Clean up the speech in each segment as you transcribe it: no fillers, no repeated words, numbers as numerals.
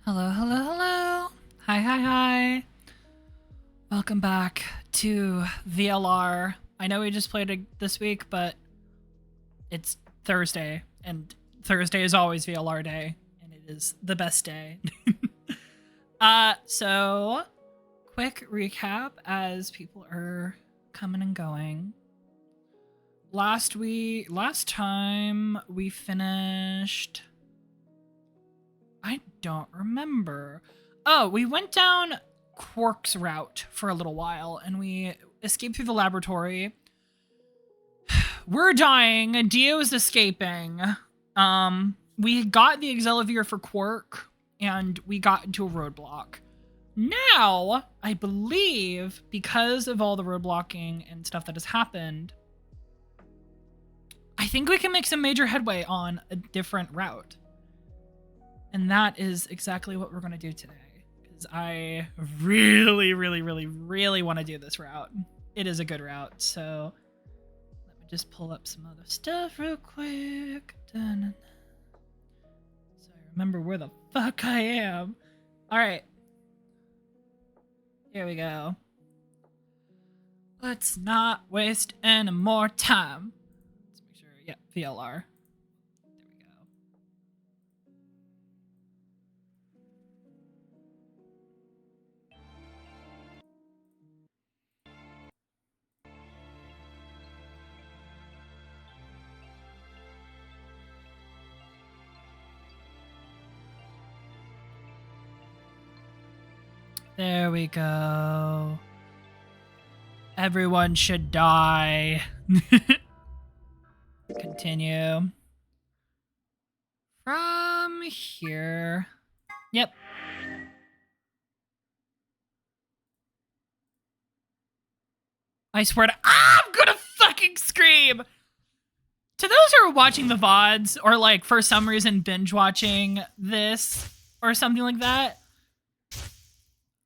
Hello, hello, hello. Hi, hi, hi. Welcome back to VLR. I know we just played it this week, but it's Thursday, and Thursday is always VLR day, and it is the best day. So quick recap as people are coming and going. Last time we finished, I don't remember. Oh, we went down Quark's route for a little while and we escaped through the laboratory. We're dying. Dio is escaping. We got the Excelivir for Quark and we got into a roadblock. Now, I believe, because of all the roadblocking and stuff that has happened, I think we can make some major headway on a different route. And that is exactly what we're going to do today. Because I really want to do this route. It is a good route. So let me just pull up some other stuff real quick. Dun-dun-dun. So I remember where the fuck I am. All right. Here we go. Let's not waste any more time. Let's make sure. Yeah, VLR. There we go. Everyone should die. Continue. From here. Yep. I swear to- I'm gonna fucking scream! To those who are watching the VODs, or like for some reason binge watching this, or something like that,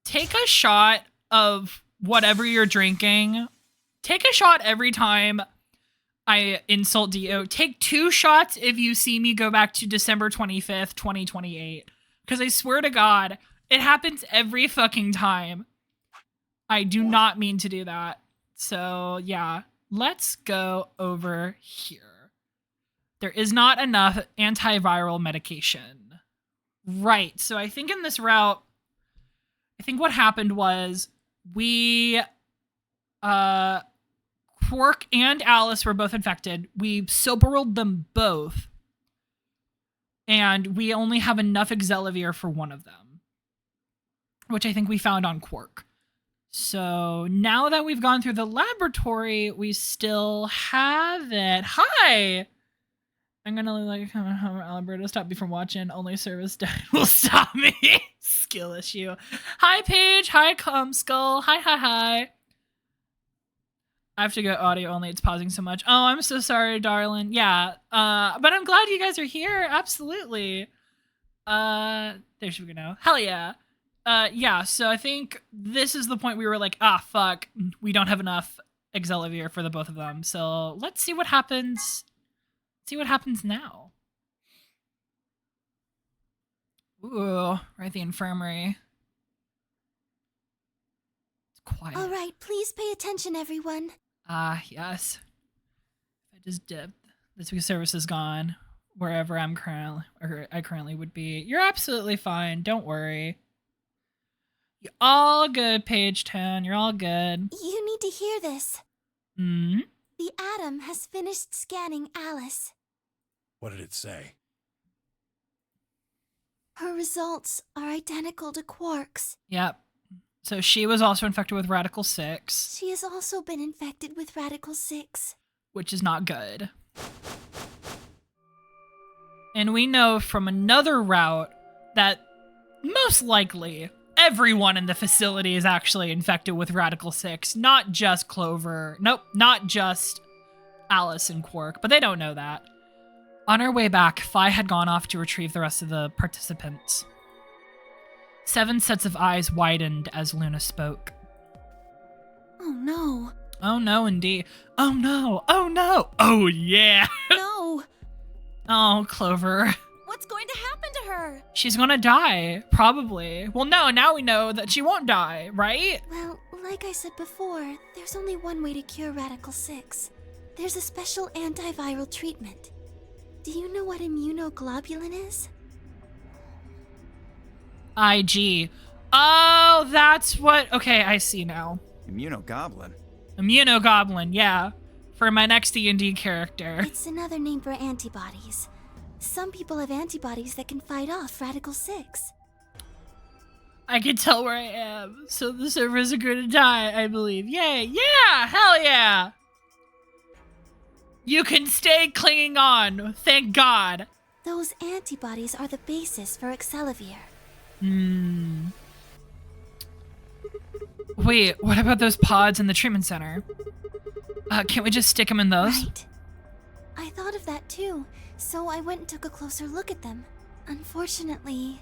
take a shot of whatever you're drinking. Take a shot every time I insult Dio. Take 2 shots if you see me go back to December 25th, 2028. Because I swear to God, it happens every fucking time. I do not mean to do that. So, yeah. Let's go over here. There is not enough antiviral medication. Right. So I think in this route, I think what happened was we, Quark and Alice were both infected. We soberilled them both. And we only have enough Excelivir for one of them. Which I think we found on Quark. So now that we've gone through the laboratory, we still have it. Hi! I'm gonna like Alberto stop me from watching. Only service died will stop me. Skill issue. Hi Paige. Hi Skull. Hi. I have to go audio only. It's pausing so much. Oh, I'm so sorry, darling. Yeah. But I'm glad you guys are here. Absolutely. There should we go now. Hell yeah. Yeah. So I think this is the point we were like, fuck, we don't have enough Excelivir for the both of them. So let's see what happens. See what happens now. Ooh, we're at the infirmary. It's quiet. All right, please pay attention, everyone. Yes. I just dipped. This week's service is gone. Wherever I currently would be. You're absolutely fine. Don't worry. You're all good, Page 10. You're all good. You need to hear this. Hmm? The Atom has finished scanning Alice. What did it say? Her results are identical to Quark's. Yep. So she was also infected with Radical 6. She has also been infected with Radical 6. Which is not good. And we know from another route that most likely everyone in the facility is actually infected with Radical 6. Not just Clover. Nope, not just Alice and Quark. But they don't know that. On our way back, Phi had gone off to retrieve the rest of the participants. 7 sets of eyes widened as Luna spoke. Oh no. Oh no, indeed. Oh no. Oh no. Oh yeah. No. Oh, Clover. What's going to happen to her. She's gonna die, probably. Well, no, now we know that she won't die, right? Well, like I said before, there's only one way to cure Radical 6. There's a special antiviral treatment. Do you know what immunoglobulin is? IG. Oh, that's what... Okay, I see now. Immunogoblin? Immunogoblin, yeah. For my next D&D character. It's another name for antibodies. Some people have antibodies that can fight off Radical 6. I can tell where I am, so the servers are gonna die, I believe. Yay, yeah, hell yeah! You can stay clinging on, thank God. Those antibodies are the basis for Excelivir. Wait, what about those pods in the treatment center? Can't we just stick them in those? Right. I thought of that too, so I went and took a closer look at them. Unfortunately...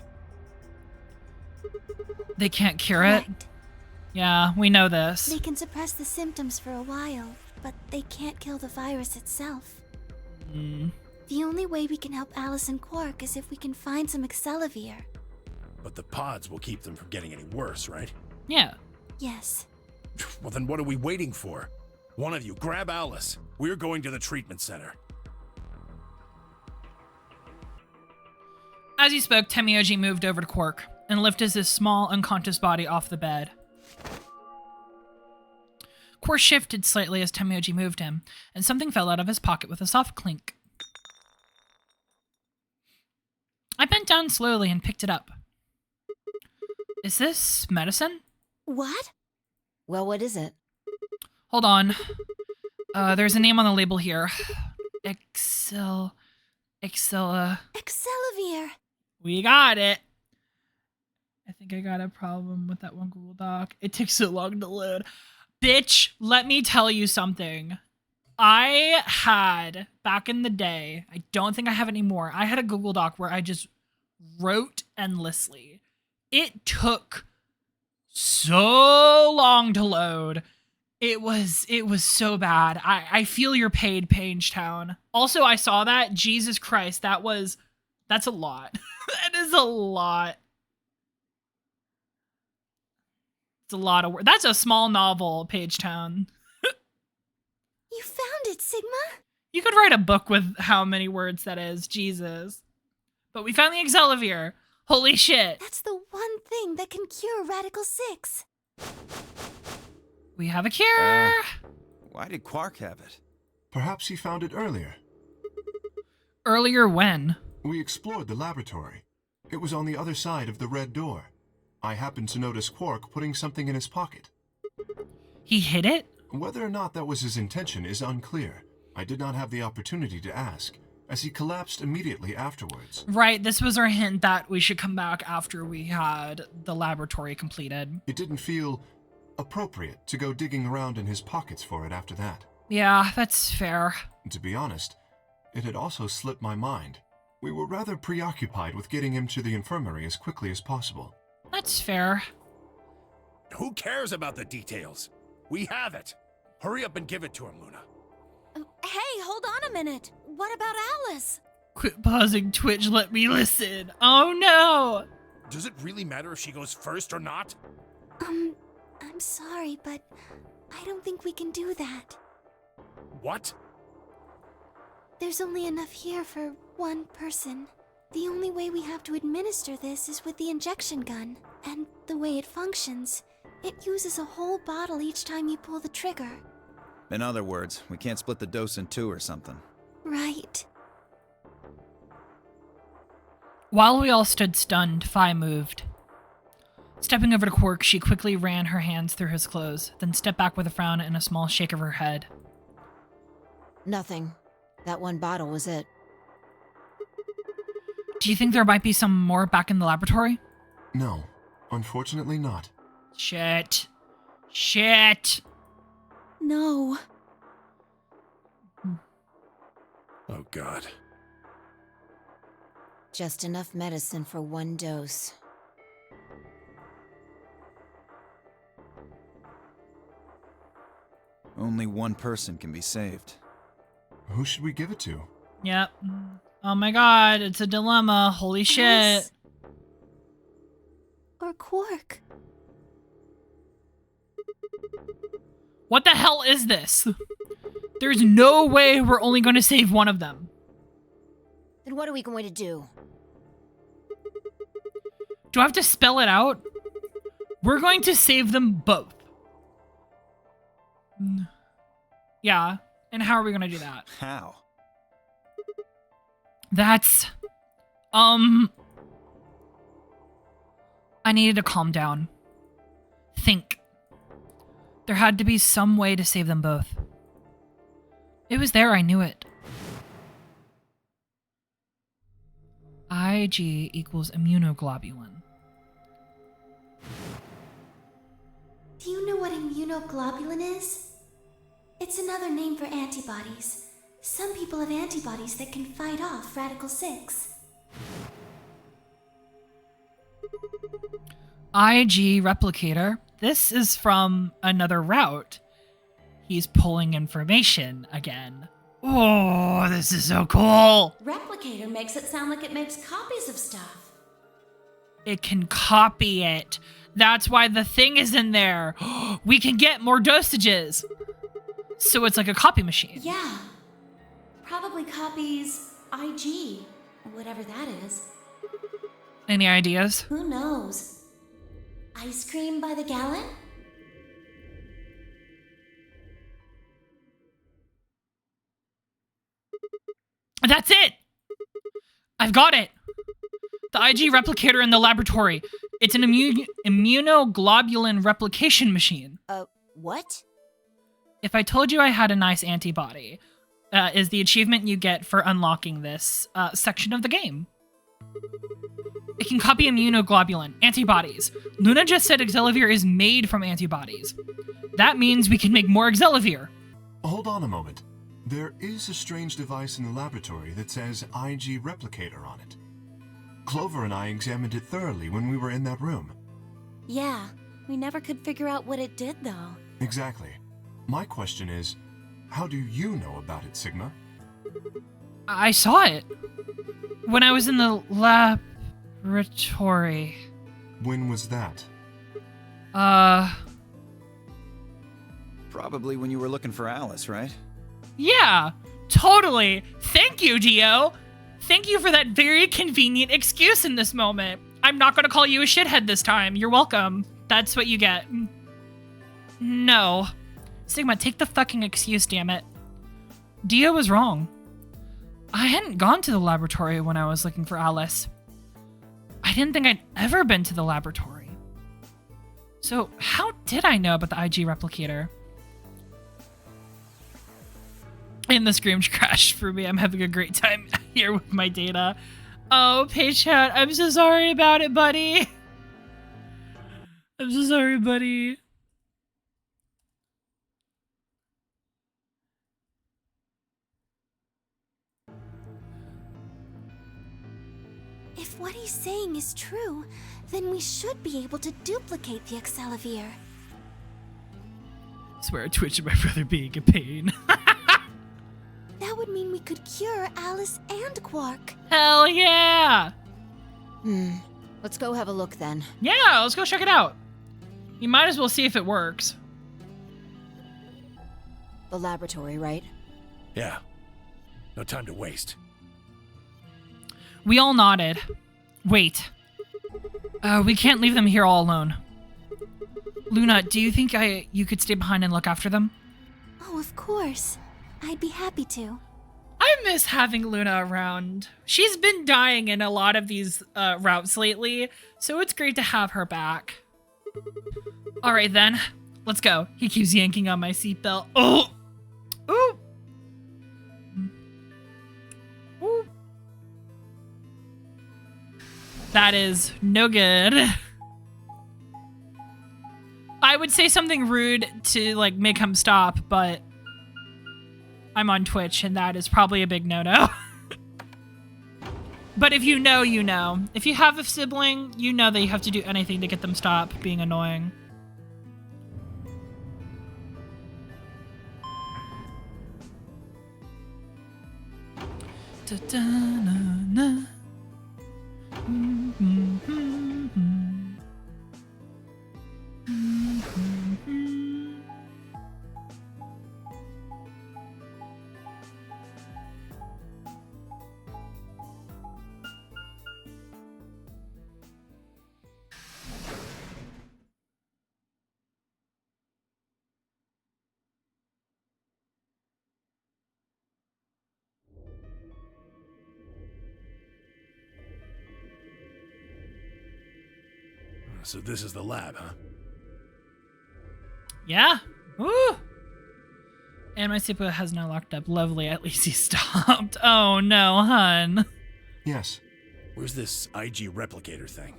They can't cure it? Correct. Yeah, we know this. They can suppress the symptoms for a while, but they can't kill the virus itself. The only way we can help Alice and Quark is if we can find some Excelivir. But the pods will keep them from getting any worse, right? Yeah. Yes. Well, then what are we waiting for? One of you, grab Alice. We're going to the treatment center. As he spoke, Temioji moved over to Quark and lifted his small, unconscious body off the bed. Quark shifted slightly as Temioji moved him, and something fell out of his pocket with a soft clink. I bent down slowly and picked it up. Is this medicine? What? Well, what is it? Hold on. There's a name on the label here. Excel... Excelivir! We got it. I think I got a problem with that one Google Doc. It takes so long to load. Bitch, let me tell you something. I had, back in the day, I don't think I have it anymore, I had a Google Doc where I just wrote endlessly. It took so long to load. It was so bad. I feel your pain, Pagetown. Also, I saw that. Jesus Christ, that's a lot. That is a lot. It's a lot of work. That's a small novel, Pagetown. You found it, Sigma? You could write a book with how many words that is. Jesus. But we found the Excelivir. Holy shit. That's the one thing that can cure Radical 6. We have a cure. Why did Quark have it? Perhaps he found it earlier. Earlier when? We explored the laboratory. It was on the other side of the red door. I happened to notice Quark putting something in his pocket. He hid it? Whether or not that was his intention is unclear. I did not have the opportunity to ask, as he collapsed immediately afterwards. Right, this was our hint that we should come back after we had the laboratory completed. It didn't feel appropriate to go digging around in his pockets for it after that. Yeah, that's fair. To be honest, it had also slipped my mind. We were rather preoccupied with getting him to the infirmary as quickly as possible. That's fair. Who cares about the details? We have it. Hurry up and give it to him, Luna. Hey, hold on a minute. What about Alice? Quit pausing Twitch, let me listen. Oh no! Does it really matter if she goes first or not? I'm sorry, but I don't think we can do that. What? There's only enough here for one person. The only way we have to administer this is with the injection gun. And the way it functions, it uses a whole bottle each time you pull the trigger. In other words, we can't split the dose in two or something. Right. While we all stood stunned, Fi moved. Stepping over to Quark, she quickly ran her hands through his clothes, then stepped back with a frown and a small shake of her head. Nothing. That one bottle was it. Do you think there might be some more back in the laboratory? No, unfortunately not. Shit. Shit. No. Oh, God. Just enough medicine for one dose. Only one person can be saved. Who should we give it to? Yep. Oh my god, it's a dilemma. Holy shit. Alice or Quark? What the hell is this? There's no way we're only going to save one of them. Then what are we going to do? Do I have to spell it out? We're going to save them both. Yeah. And how are we going to do that? How? That's... I needed to calm down. Think. There had to be some way to save them both. It was there, I knew it. Ig equals immunoglobulin. Do you know what immunoglobulin is? It's another name for antibodies. Some people have antibodies that can fight off Radical 6. Ig replicator. This is from another route. He's pulling information again. Oh, this is so cool. Replicator makes it sound like it makes copies of stuff. It can copy it. That's why the thing is in there. We can get more dosages. So it's like a copy machine. Yeah. Probably copies IG, whatever that is. Any ideas? Who knows? Ice cream by the gallon? That's it! I've got it! The IG replicator in the laboratory. It's an immunoglobulin replication machine. What? If I told you I had a nice antibody, is the achievement you get for unlocking this section of the game. It can copy immunoglobulin, antibodies. Luna just said Excelivir is made from antibodies. That means we can make more Excelivir. Hold on a moment. There is a strange device in the laboratory that says IG replicator on it. Clover and I examined it thoroughly when we were in that room. Yeah, we never could figure out what it did though. Exactly. My question is, how do you know about it, Sigma? I saw it when I was in the laboratory. When was that? Probably when you were looking for Alice, right? Yeah, totally. Thank you, Dio. Thank you for that very convenient excuse in this moment. I'm not going to call you a shithead this time. You're welcome. That's what you get. No. Sigma, take the fucking excuse, damn it. Dio was wrong. I hadn't gone to the laboratory when I was looking for Alice. I didn't think I'd ever been to the laboratory. So how did I know about the IG replicator? And the scream crashed for me. I'm having a great time here with my data. Oh, Page Chat, I'm so sorry about it, buddy. I'm so sorry, buddy. If what he's saying is true, then we should be able to duplicate the Excelivir. I swear I twitched at my brother being in pain. That would mean we could cure Alice and Quark. Hell yeah! Let's go have a look then. Yeah, let's go check it out. You might as well see if it works. The laboratory, right? Yeah. No time to waste. We all nodded. Wait. We can't leave them here all alone. Luna, do you think you could stay behind and look after them? Oh, of course. I'd be happy to. I miss having Luna around. She's been dying in a lot of these routes lately, so it's great to have her back. All right, then. Let's go. He keeps yanking on my seatbelt. Oh! Ooh! Ooh. That is no good. I would say something rude to, like, make him stop, but I'm on Twitch, and that is probably a big no-no. But if you know, you know. If you have a sibling, you know that you have to do anything to get them stop being annoying. Da-da-na-na. So this is the lab, huh? Yeah. Woo. And my super has now locked up. Lovely. At least he stopped. Oh no, hun. Yes. Where's this IG replicator thing?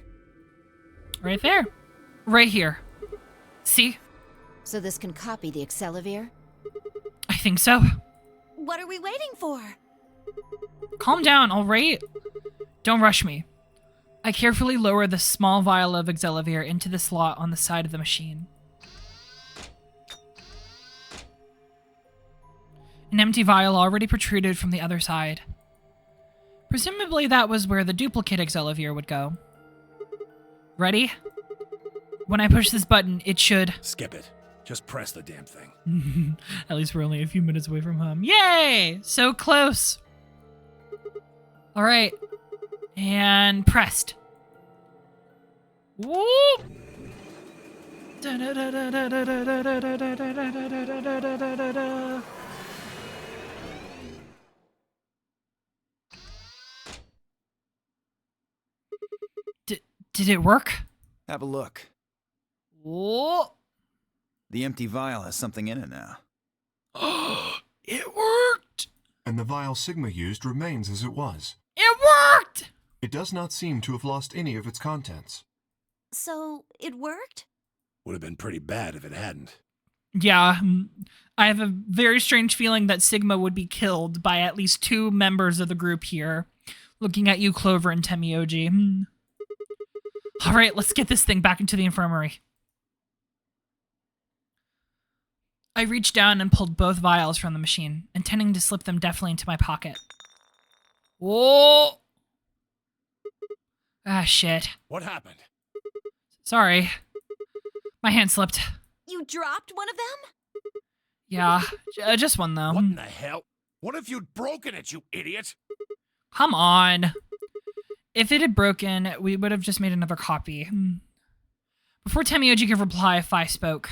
Right there. Right here. See? So this can copy the Accelavir? I think so. What are we waiting for? Calm down, all right? Don't rush me. I carefully lower the small vial of Accelavir into the slot on the side of the machine. An empty vial already protruded from the other side. Presumably that was where the duplicate Accelavir would go. Ready? When I push this button, it should... Skip it. Just press the damn thing. At least we're only a few minutes away from home. Yay! So close. All right. And pressed. Whoop! Did it work? Have a look. Whoa! The empty vial has something in it now. It worked! And the vial Sigma used remains as it was. It worked! It does not seem to have lost any of its contents. So, it worked? Would have been pretty bad if it hadn't. Yeah, I have a very strange feeling that Sigma would be killed by at least 2 members of the group here. Looking at you, Clover and Temioji. All right, let's get this thing back into the infirmary. I reached down and pulled both vials from the machine, intending to slip them deftly into my pocket. Whoa! Ah, shit. What happened? Sorry. My hand slipped. You dropped one of them? Yeah, just one though. What in the hell? What if you'd broken it, you idiot? Come on. If it had broken, we would have just made another copy. Before Temioji could reply, Fi spoke.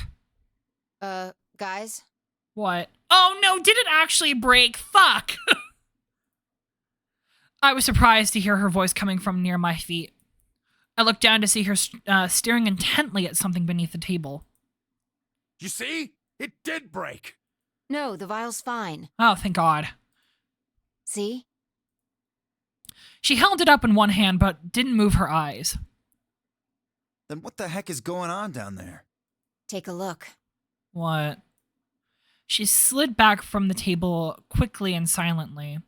Guys? What? Oh no, did it actually break? Fuck! I was surprised to hear her voice coming from near my feet. I looked down to see her staring intently at something beneath the table. You see? It did break. No, the vial's fine. Oh, thank God. See? She held it up in one hand, but didn't move her eyes. Then what the heck is going on down there? Take a look. What? She slid back from the table quickly and silently.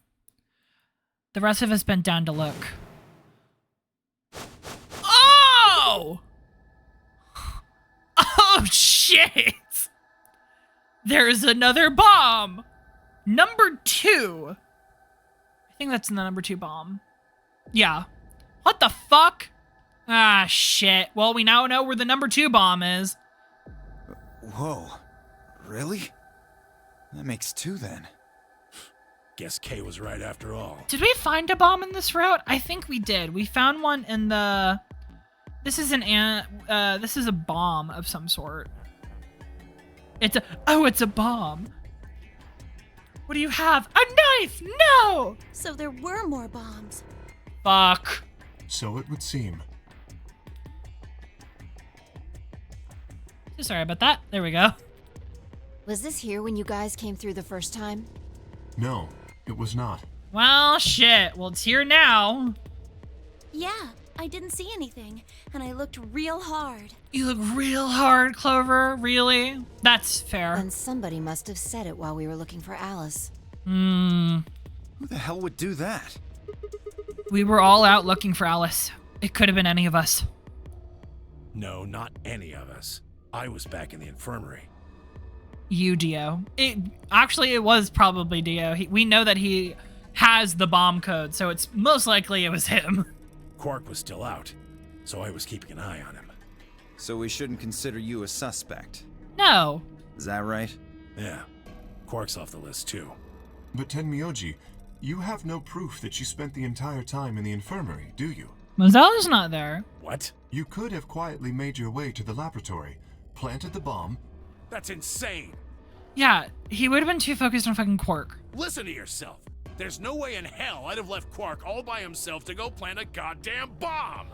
The rest of us bent down to look. Oh! Oh, shit! There's another bomb! Number 2. I think that's the number 2 bomb. Yeah. What the fuck? Ah, shit. Well, we now know where the number 2 bomb is. Whoa. Really? That makes 2 then. Guess Kay was right after all. Did we find a bomb in this route? I think we did. We found one in the... This is a bomb of some sort. It's a bomb. What do you have? A knife! No! So there were more bombs. Fuck. So it would seem. So sorry about that. There we go. Was this here when you guys came through the first time? No, it was not. Well, shit. Well, it's here now. Yeah, I didn't see anything, and I looked real hard. You look real hard, Clover. Really? That's fair. Then somebody must have said it while we were looking for Alice. Who the hell would do that? We were all out looking for Alice. It could have been any of us. No, not any of us. I was back in the infirmary. You, Dio. It was probably Dio. We know that he has the bomb code, so it's most likely it was him. Quark was still out, so I was keeping an eye on him. So we shouldn't consider you a suspect. No. Is that right? Yeah, Quark's off the list too. But Tenmyoji, you have no proof that you spent the entire time in the infirmary, do you? Mazella's not there. What? You could have quietly made your way to the laboratory, planted the bomb. That's insane! Yeah, he would have been too focused on fucking Quark. Listen to yourself. There's no way in hell I'd have left Quark all by himself to go plant a goddamn bomb!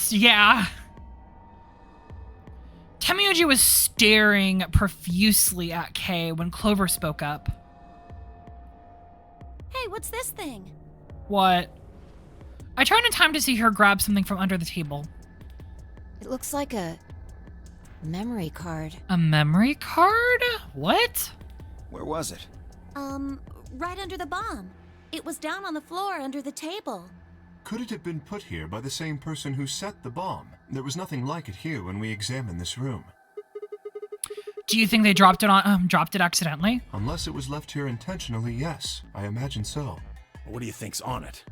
Yeah. Tenmyoji was staring profusely at Kay when Clover spoke up. Hey, what's this thing? What? I turned in time to see her grab something from under the table. It looks like a memory card. A memory card? What? Where was it? Right under the bomb. It was down on the floor under the table. Could it have been put here by the same person who set the bomb? There was nothing like it here when we examined this room. Do you think they dropped it accidentally? Unless it was left here intentionally, yes. I imagine so. What do you think's on it?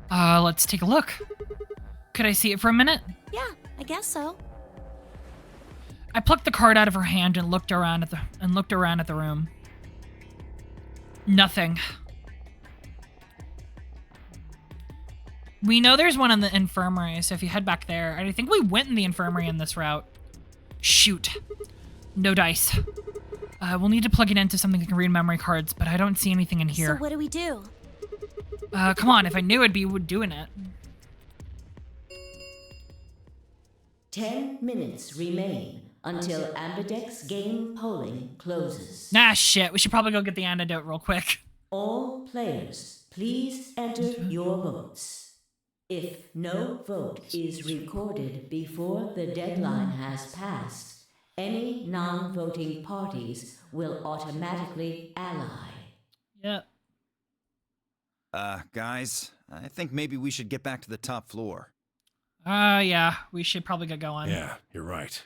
Let's take a look. Could I see it for a minute? Yeah, I guess so. I plucked the card out of her hand and looked around at the room. Nothing. We know there's one in the infirmary, so if you head back there, I think we went in the infirmary in this route. Shoot. No dice. We'll need to plug it into something that can read memory cards, but I don't see anything in here. So what do we do? Come on, if I knew I'd be doing it. 10 minutes remain until Ambidex game polling closes. Nah, shit. We should probably go get the antidote real quick. All players, please enter your votes. If no vote is recorded before the deadline has passed, any non-voting parties will automatically ally. Yep. Guys, I think maybe we should get back to the top floor. Yeah. We should probably get going. Yeah, you're right.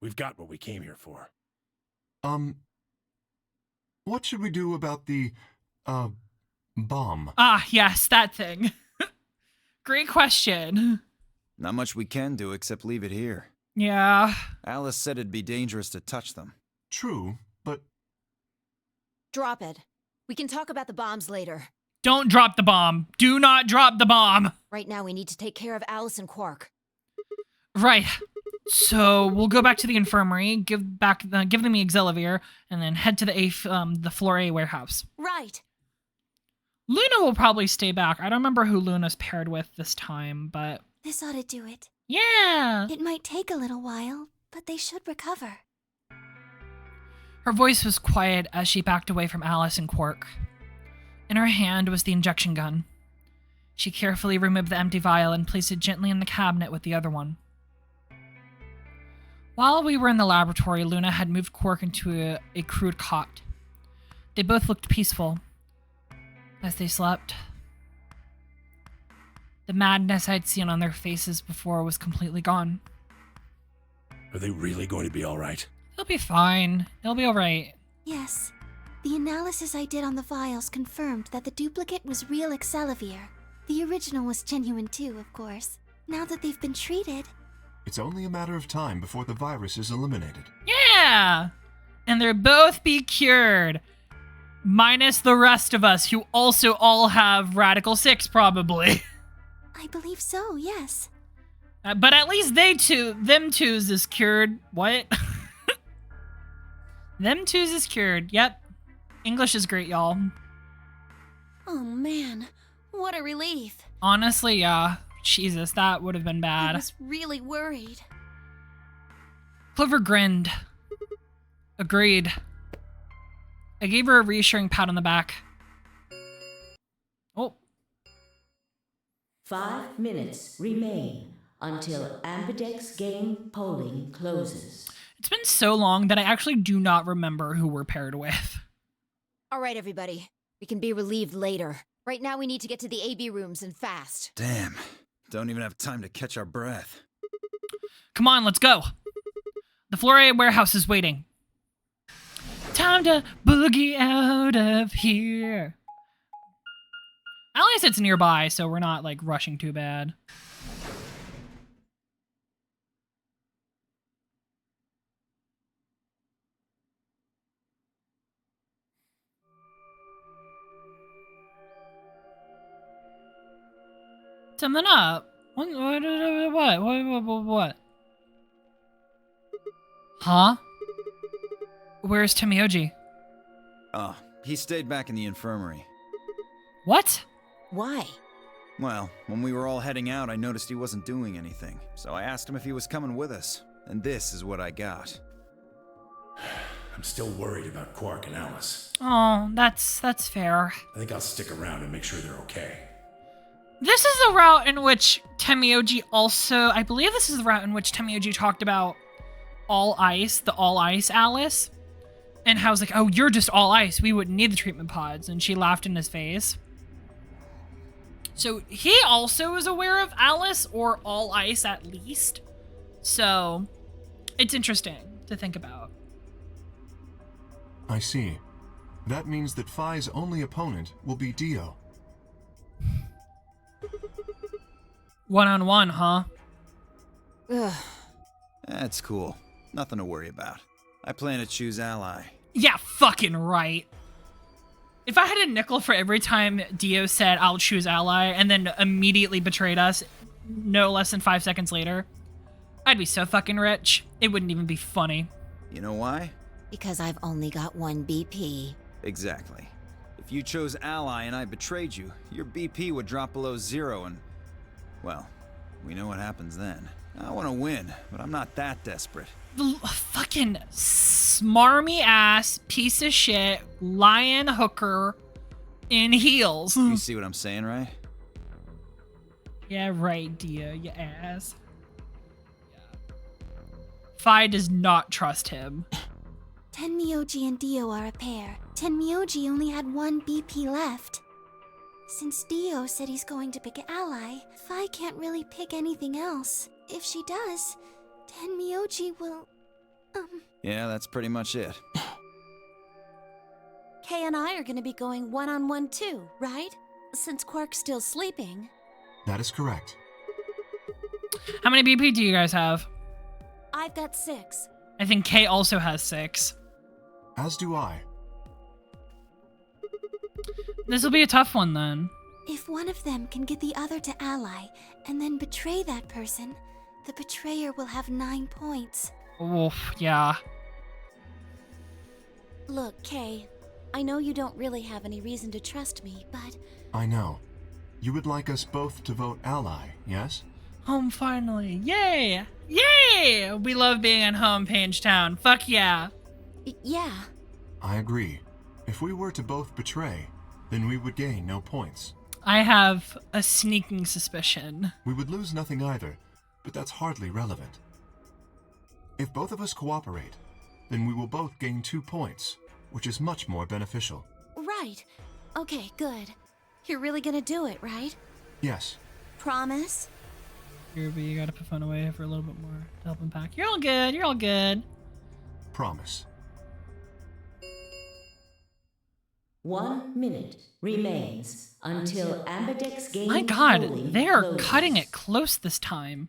We've got what we came here for. What should we do about the, bomb? Ah, yes, that thing. Great question. Not much we can do except leave it here. Yeah. Alice said it'd be dangerous to touch them. True, but Drop it. We can talk about the bombs later. Don't drop the bomb. Do not drop the bomb. Right now, we need to take care of Alice and Quark. Right. So we'll go back to the infirmary, give them the Auxiliary, and then head to the Floor A warehouse. Right. Luna will probably stay back. I don't remember who Luna's paired with this time, but This ought to do it. yeah. It might take a little while, but they should recover. Her voice was quiet as she backed away from Alice and Quark. In her hand was the injection gun. She carefully removed the empty vial and placed it gently in the cabinet with the other one. While we were in the laboratory, Luna had moved Quark into a crude cot. They both looked peaceful as they slept. The madness I'd seen on their faces before was completely gone. Are they really going to be all right? They'll be fine. They'll be alright. Yes. The analysis I did on the vials confirmed that the duplicate was real Excelivir. The original was genuine too, of course. Now that they've been treated... it's only a matter of time before the virus is eliminated. Yeah! And they'll both be cured. Minus the rest of us, who also all have Radical 6, probably. I believe so, yes. But at least them two's is cured. What? Them two's is cured. Yep. English is great, y'all. Oh man, what a relief. Honestly, yeah. Jesus, that would have been I bad. was really worried. Clover grinned. Agreed. I gave her a reassuring pat on the back. Oh. 5 minutes remain until Ambidex game polling closes. It's been so long that I actually do not remember who we're paired with. All right, everybody. We can be relieved later. Right now, we need to get to the AB rooms and fast. Damn. Don't even have time to catch our breath. Come on, let's go. The Floor A warehouse is waiting. Time to boogie out of here. At least it's nearby, so we're not like rushing too bad. Something up. What? Huh? Where's Tomioji? Oh, he stayed back in the infirmary. What? Why? Well, when we were all heading out, I noticed he wasn't doing anything. So I asked him if he was coming with us. And this is what I got. I'm still worried about Quark and Alice. Oh, that's fair. I think I'll stick around and make sure they're okay. This is the route in which Temioji also, I believe this is the route in which Temioji talked about all ice, the all ice Alice. And how it's like, oh, you're just all ice. We wouldn't need the treatment pods. And she laughed in his face. So he also is aware of Alice, or all ice at least. So it's interesting to think about. I see. That means that Phi's only opponent will be Dio. One-on-one, huh? Ugh. That's cool. Nothing to worry about. I plan to choose Ally. Yeah, fucking right. If I had a nickel for every time Dio said, I'll choose Ally, and then immediately betrayed us no less than 5 seconds later, I'd be so fucking rich. It wouldn't even be funny. You know why? Because I've only got one BP. Exactly. If you chose Ally and I betrayed you, your BP would drop below 0 and... well, we know what happens then. I want to win, but I'm not that desperate. Fucking smarmy ass piece of shit lion hooker in heels. You see what I'm saying, right? Yeah, right, Dio, you ass. Yeah. Phi does not trust him. Tenmyoji and Dio are a pair. Tenmyoji only had one BP left. Since Dio said he's going to pick Ally, Phi can't really pick anything else. If she does, Tenmyoji will... Yeah, that's pretty much it. Kay and I are gonna be going one-on-one too, right? Since Quark's still sleeping. That is correct. How many BP do you guys have? I've got 6. I think Kay also has 6. As do I. This will be a tough one then. If one of them can get the other to Ally, and then betray that person, the betrayer will have 9 points. Oof, yeah. Look, Kay, I know you don't really have any reason to trust me, but I know. You would like us both to vote Ally, yes? Home finally. Yay! Yay! We love being in Home Page Town. Fuck yeah. yeah. I agree. If we were to both betray, then we would gain no points. I have a sneaking suspicion. We would lose nothing either, but that's hardly relevant. If both of us cooperate, then we will both gain 2 points, which is much more beneficial. Right. Okay, good. You're really gonna do it, right? Yes. Promise? Here, but you gotta put phone away for a little bit more to help him pack. You're all good. You're all good. Promise. 1 minute remains until Ambidex game. My God, polling they are closes. cutting it close this time.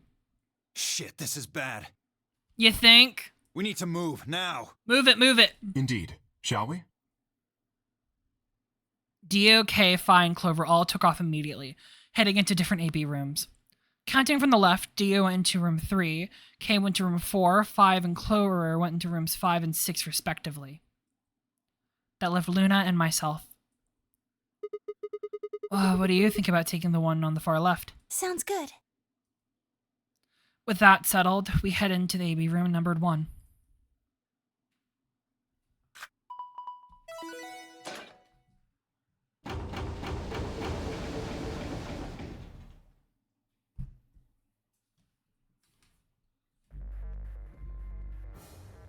Shit, this is bad. You think? We need to move, now. Move it, move it. Indeed. Shall we? Dio, Kay, Phi, and Clover all took off immediately, heading into different AB rooms. Counting from the left, Dio went into room 3, Kay went to room 4, 5, and Clover went into rooms 5 and 6 respectively. That left Luna and myself. What do you think about taking the one on the far left? Sounds good. With that settled, we head into the AB room numbered 1.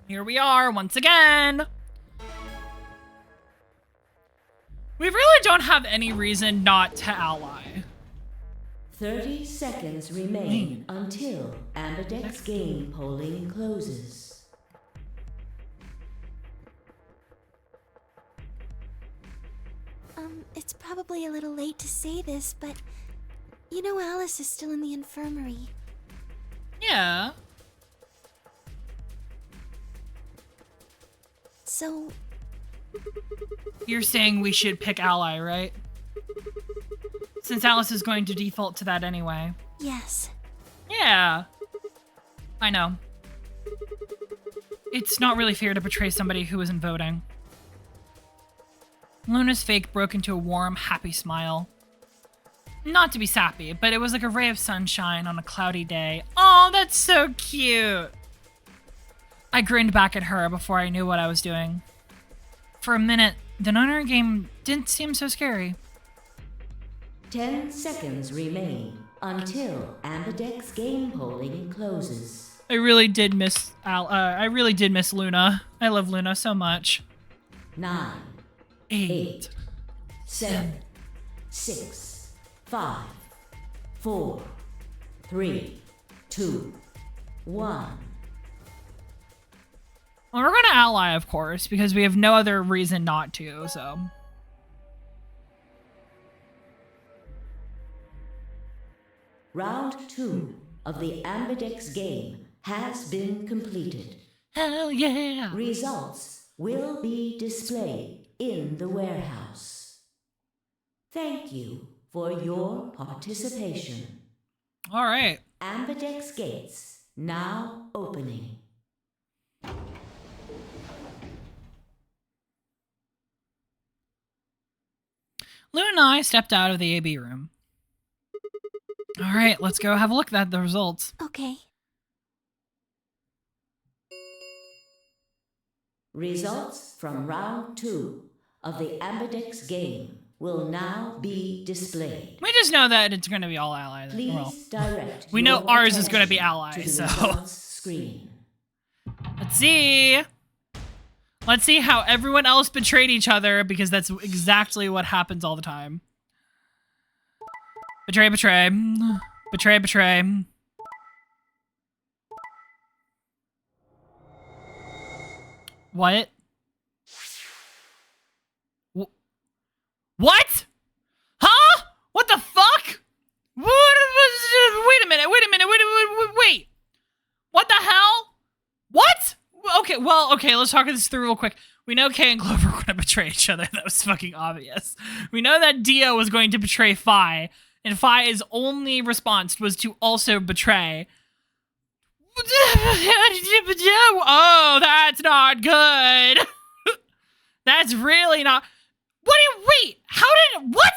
Here we are once again. We really don't have any reason not to ally. 30 seconds remain until Ambidex game polling closes. It's probably a little late to say this, but you know Alice is still in the infirmary. Yeah. So, You're saying we should pick Ally, right? Since Alice is going to default to that anyway. yes. Yeah. I know. It's not really fair to betray somebody who isn't voting. Luna's fake broke into a warm, happy smile. Not to be sappy, but it was like a ray of sunshine on a cloudy day. Oh, that's so cute. I grinned back at her before I knew what I was doing. For a minute, the Niner game didn't seem so scary. 10 seconds remain until Ambidex game polling closes. I really did miss Luna. I love Luna so much. 9, 8, 7, 6, 5, 4, 3, 2, 1. Well, we're gonna ally, of course, because we have no other reason not to, so. Round 2 of the Ambidex game has been completed. Hell yeah! Results will be displayed in the warehouse. Thank you for your participation. All right. Ambidex gates now opening. Luna and I stepped out of the AB room. All right, let's go have a look at the results. Okay. Results from round 2 of the Ambidex game will now be displayed. We just know that it's going to be all allies. Please Well, direct we know your ours is going to be attention allies, to the so results screen. let's see. Let's see how everyone else betrayed each other, because that's exactly what happens all the time. Betray, betray. Betray, betray. What? What? Huh? What the fuck? Wait a minute, wait. What the hell? What? Okay, well, okay, let's talk this through real quick. We know Kay and Clover were gonna betray each other. That was fucking obvious. We know that Dio was going to betray Fi, and Fi's only response was to also betray. Oh, that's not good. That's really not. Wait, how did, what?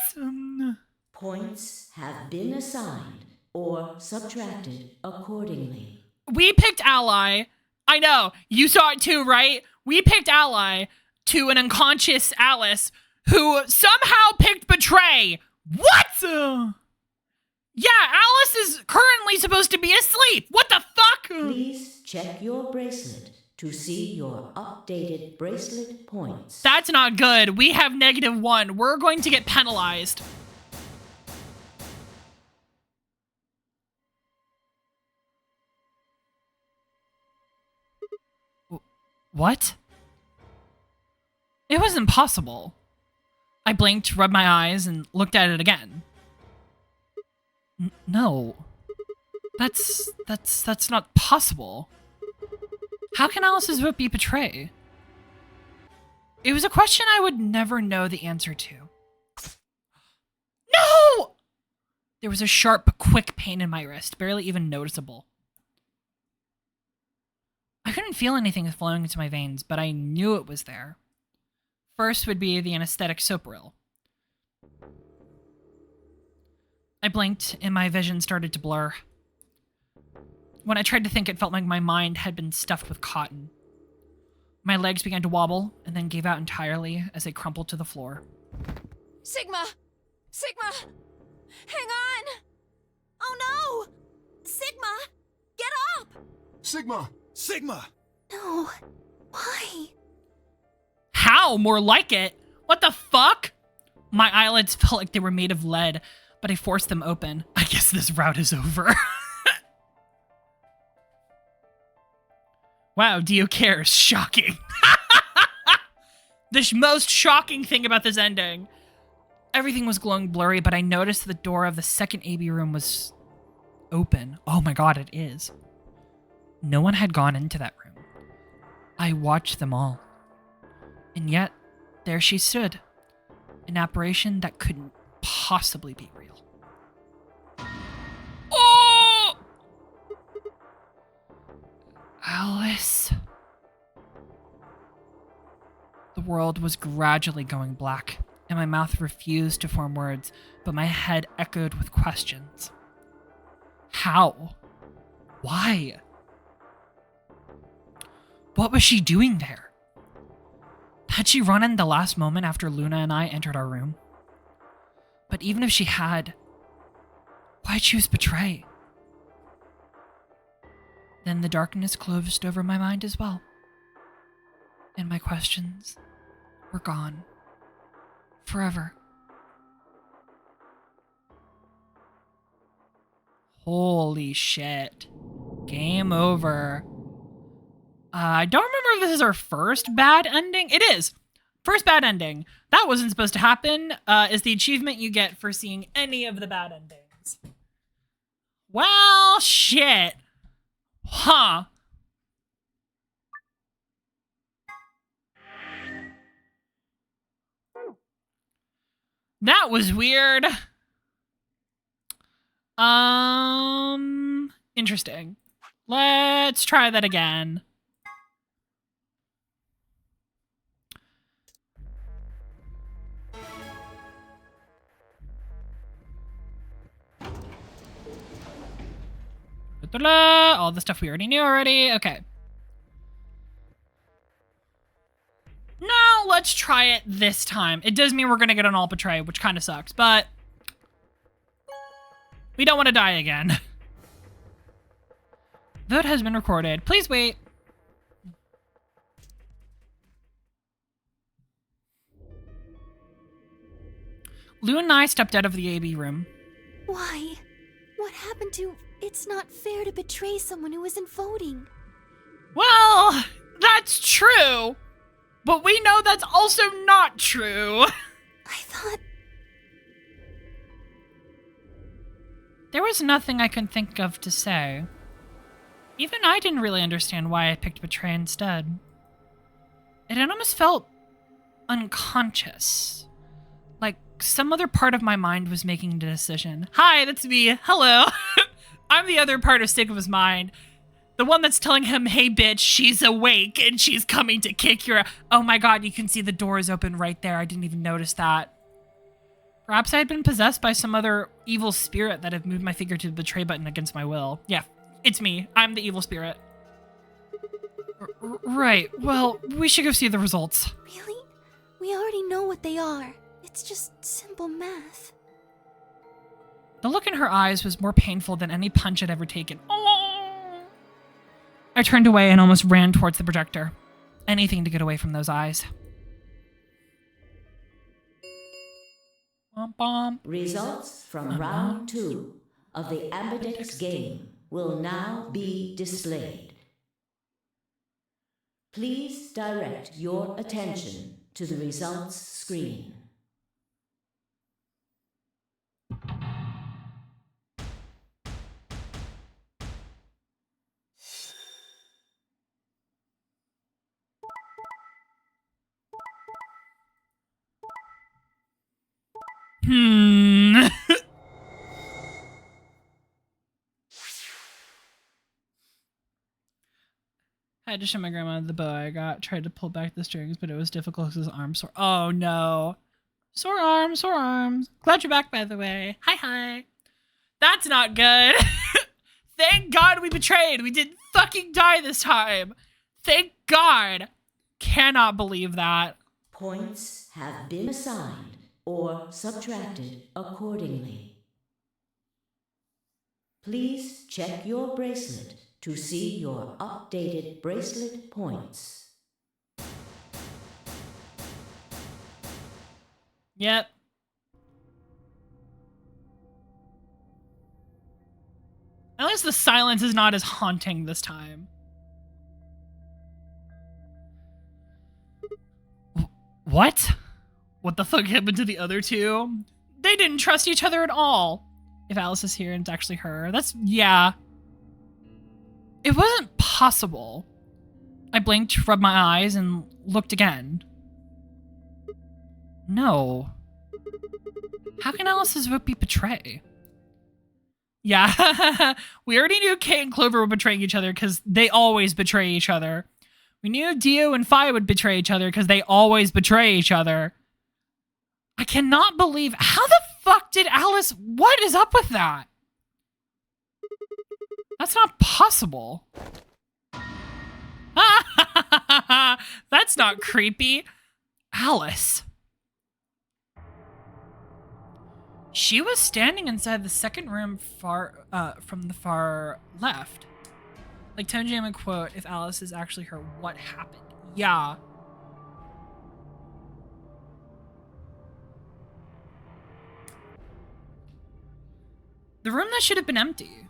Points have been assigned or subtracted accordingly. We picked Ally. I know, you saw it too, right? We picked Ally to an unconscious Alice who somehow picked Betray. What? Yeah, Alice is currently supposed to be asleep. What the fuck? Please check your bracelet to see your updated bracelet points. That's not good. We have -1. We're going to get penalized. What? It was impossible. I blinked, rubbed my eyes, and looked at it again. No. That's not possible. How can Alice's vote be betray? It was a question I would never know the answer to. No! There was a sharp but quick pain in my wrist, barely even noticeable. I couldn't feel anything flowing into my veins, but I knew it was there. First would be the anesthetic Sopril. I blinked, and my vision started to blur. When I tried to think, it felt like my mind had been stuffed with cotton. My legs began to wobble, and then gave out entirely as they crumpled to the floor. Sigma! Sigma! Hang on! Oh no! Sigma! Get up! Sigma! Sigma! No. Why? How? More like it. What the fuck? My eyelids felt like they were made of lead, but I forced them open. I guess this route is over. Wow, Dio cares. Shocking. The most shocking thing about this ending Everything was glowing blurry, but I noticed the door of the second AB room was open. Oh my god, it is. No one had gone into that room. I watched them all. And yet, there she stood. An apparition that couldn't possibly be real. Oh! Alice. The world was gradually going black, and my mouth refused to form words, but my head echoed with questions. How? Why? What was she doing there? Had she run in the last moment after Luna and I entered our room? But even if she had, why choose betray? Then the darkness closed over my mind as well, and my questions were gone forever. Holy shit. Game over. I don't remember if this is our first bad ending. It is. First bad ending. That wasn't supposed to happen. Is the achievement you get for seeing any of the bad endings. Well, shit. Huh. That was weird. Interesting. Let's try that again. All the stuff we already knew already. Okay. Now let's try it this time. It does mean we're gonna get an all betray, which kind of sucks, but we don't want to die again. Vote has been recorded. Please wait. Lou and I stepped out of the AB room. Why? What happened to... It's not fair to betray someone who isn't voting. Well, that's true. But we know that's also not true. I thought... There was nothing I could think of to say. Even I didn't really understand why I picked betray instead. It had almost felt unconscious. Like some other part of my mind was making the decision. Hi, that's me. Hello. I'm the other part of Stigma's mind. The one that's telling him, hey bitch, she's awake and she's coming to kick your... Oh my god, you can see the doors open right there. I didn't even notice that. Perhaps I had been possessed by some other evil spirit that had moved my finger to the betray button against my will. Yeah, it's me. I'm the evil spirit. Right. Well, we should go see the results. Really? We already know what they are. It's just simple math. The look in her eyes was more painful than any punch I'd ever taken. Oh! I turned away and almost ran towards the projector. Anything to get away from those eyes. Bom, bom. Results from round 2 of the Ambidex game will now be displayed. Please direct your attention to the results screen. I had to show my grandma the bow I got. Tried to pull back the strings, but it was difficult because his arms sore. Oh no. Sore arms, sore arms. Glad you're back, by the way. Hi, hi. That's not good. Thank God we betrayed. We didn't fucking die this time. Thank God. Cannot believe that. Points have been assigned or subtracted accordingly. Please check your bracelet to see your updated bracelet points. Yep. At least the silence is not as haunting this time. What? What the fuck happened to the other two? They didn't trust each other at all. If Alice is here and it's actually her. That's, yeah. It wasn't possible. I blinked, rubbed my eyes, and looked again. No. How can Alice's vote be betray? Yeah, we already knew Kate and Clover were betraying each other because they always betray each other. We knew Dio and Fi would betray each other because they always betray each other. I cannot believe, how the fuck did Alice, what is up with that? That's not possible. That's not creepy. Alice. She was standing inside the second room from the far left. Like Tone Jam and quote, if Alice is actually her, what happened? Yeah. The room that should have been empty.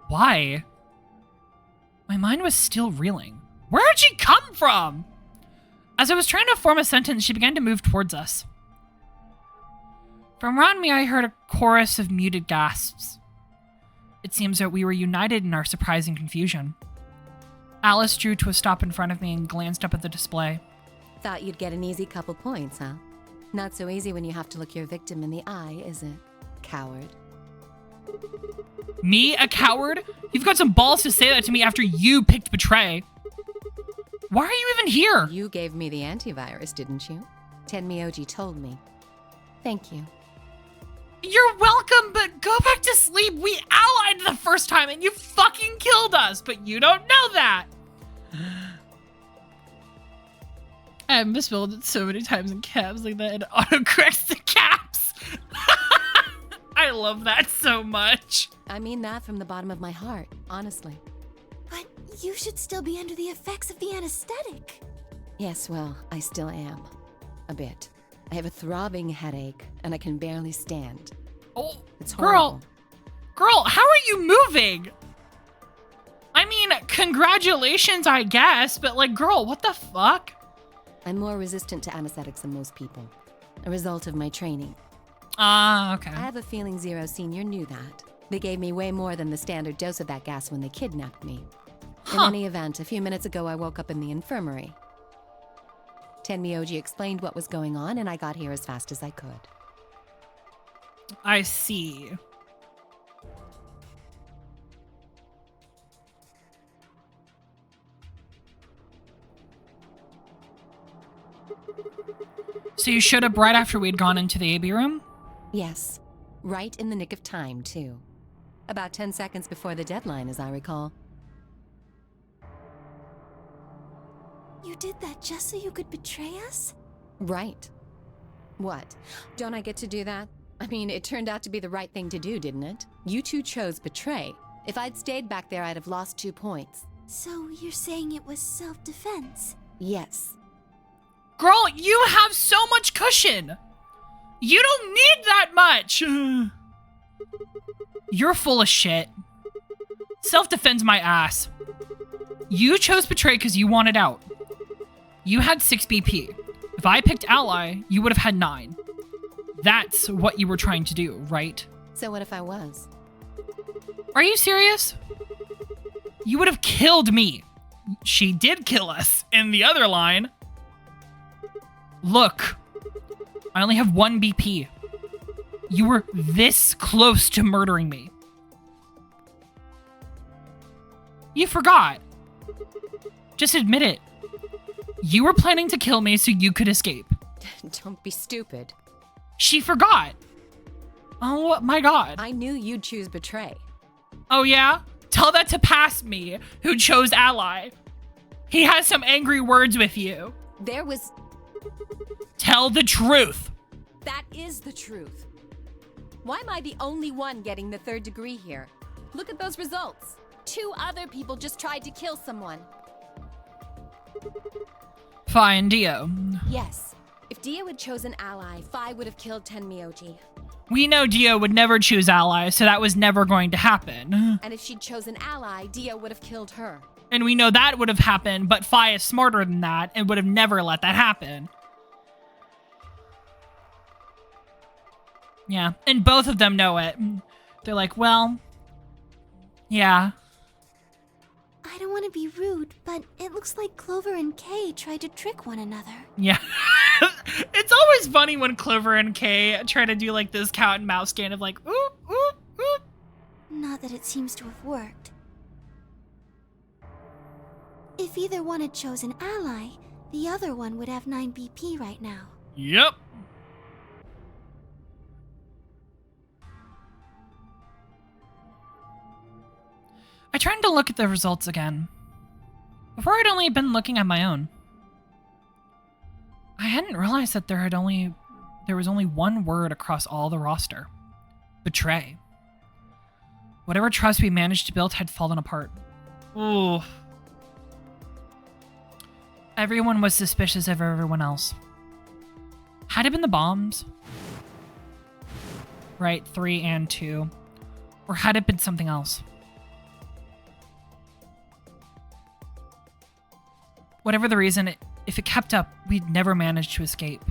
Why? My mind was still reeling. Where did she come from? As I was trying to form a sentence, she began to move towards us. From around me, I heard a chorus of muted gasps. It seems that we were united in our surprising confusion. Alice drew to a stop in front of me and glanced up at the display. Thought you'd get an easy couple points, huh? Not so easy when you have to look your victim in the eye, is it? Coward. Me, a coward? You've got some balls to say that to me after you picked betray. Why are you even here? You gave me the antivirus, didn't you? Tenmyoji told me. Thank you. You're welcome, but go back to sleep. We allied the first time and you fucking killed us, but you don't know that. I have misspelled it so many times in caps like that, and autocorrects the caps. I love that so much. I mean that from the bottom of my heart, honestly. But you should still be under the effects of the anesthetic. Yes, well, I still am. A bit. I have a throbbing headache, and I can barely stand. Oh, It's horrible. Girl, how are you moving? I mean, congratulations, I guess, but like, girl, what the fuck? I'm more resistant to anesthetics than most people. A result of my training. Ah, okay. I have a feeling Zero Senior knew that. They gave me way more than the standard dose of that gas when they kidnapped me. In any event, a few minutes ago I woke up in the infirmary. Tenmyoji explained what was going on, and I got here as fast as I could. I see. So you showed up right after we'd gone into the AB room? Yes. Right in the nick of time, too. About 10 seconds before the deadline, as I recall. You did that just so you could betray us? Right. What? Don't I get to do that? I mean, it turned out to be the right thing to do, didn't it? You two chose betray. If I'd stayed back there, I'd have lost 2 points. So you're saying it was self-defense? Yes. Girl, you have so much cushion. You don't need that much. You're full of shit. Self-defense my ass. You chose betray because you wanted out. You had 6 BP. If I picked ally, you would have had 9. That's what you were trying to do, right? So what if I was? Are you serious? You would have killed me. She did kill us in the other line. Look, I only have 1 BP. You were this close to murdering me. You forgot. Just admit it. You were planning to kill me so you could escape. Don't be stupid. She forgot. Oh my god. I knew you'd choose betray. Oh yeah? Tell that to past me, who chose ally. He has some angry words with you. There was... Tell the truth. That is the truth. Why am I the only one getting the 3rd degree here? Look at those results. 2 other people just tried to kill someone. Fine, Dio. Yes. If Dio had chosen ally, Fi would have killed Tenmyoji. We know Dio would never choose ally, so that was never going to happen. And if she'd chosen ally, Dio would have killed her. And we know that would have happened, but Fi is smarter than that and would have never let that happen. Yeah, and both of them know it. They're like, well, yeah. I don't want to be rude, but it looks like Clover and Kay tried to trick one another. Yeah. It's always funny when Clover and Kay try to do like this cat and mouse game of like, oop, oop, oop. Not that it seems to have worked. If either one had chosen ally, the other one would have 9 BP right now. Yep. I tried to look at the results again. Before I'd only been looking at my own. I hadn't realized that there was only one word across all the roster. Betray. Whatever trust we managed to build had fallen apart. Ooh. Everyone was suspicious of everyone else. Had it been the bombs? Right, 3 and 2. Or had it been something else? Whatever the reason, if it kept up, we'd never manage to escape.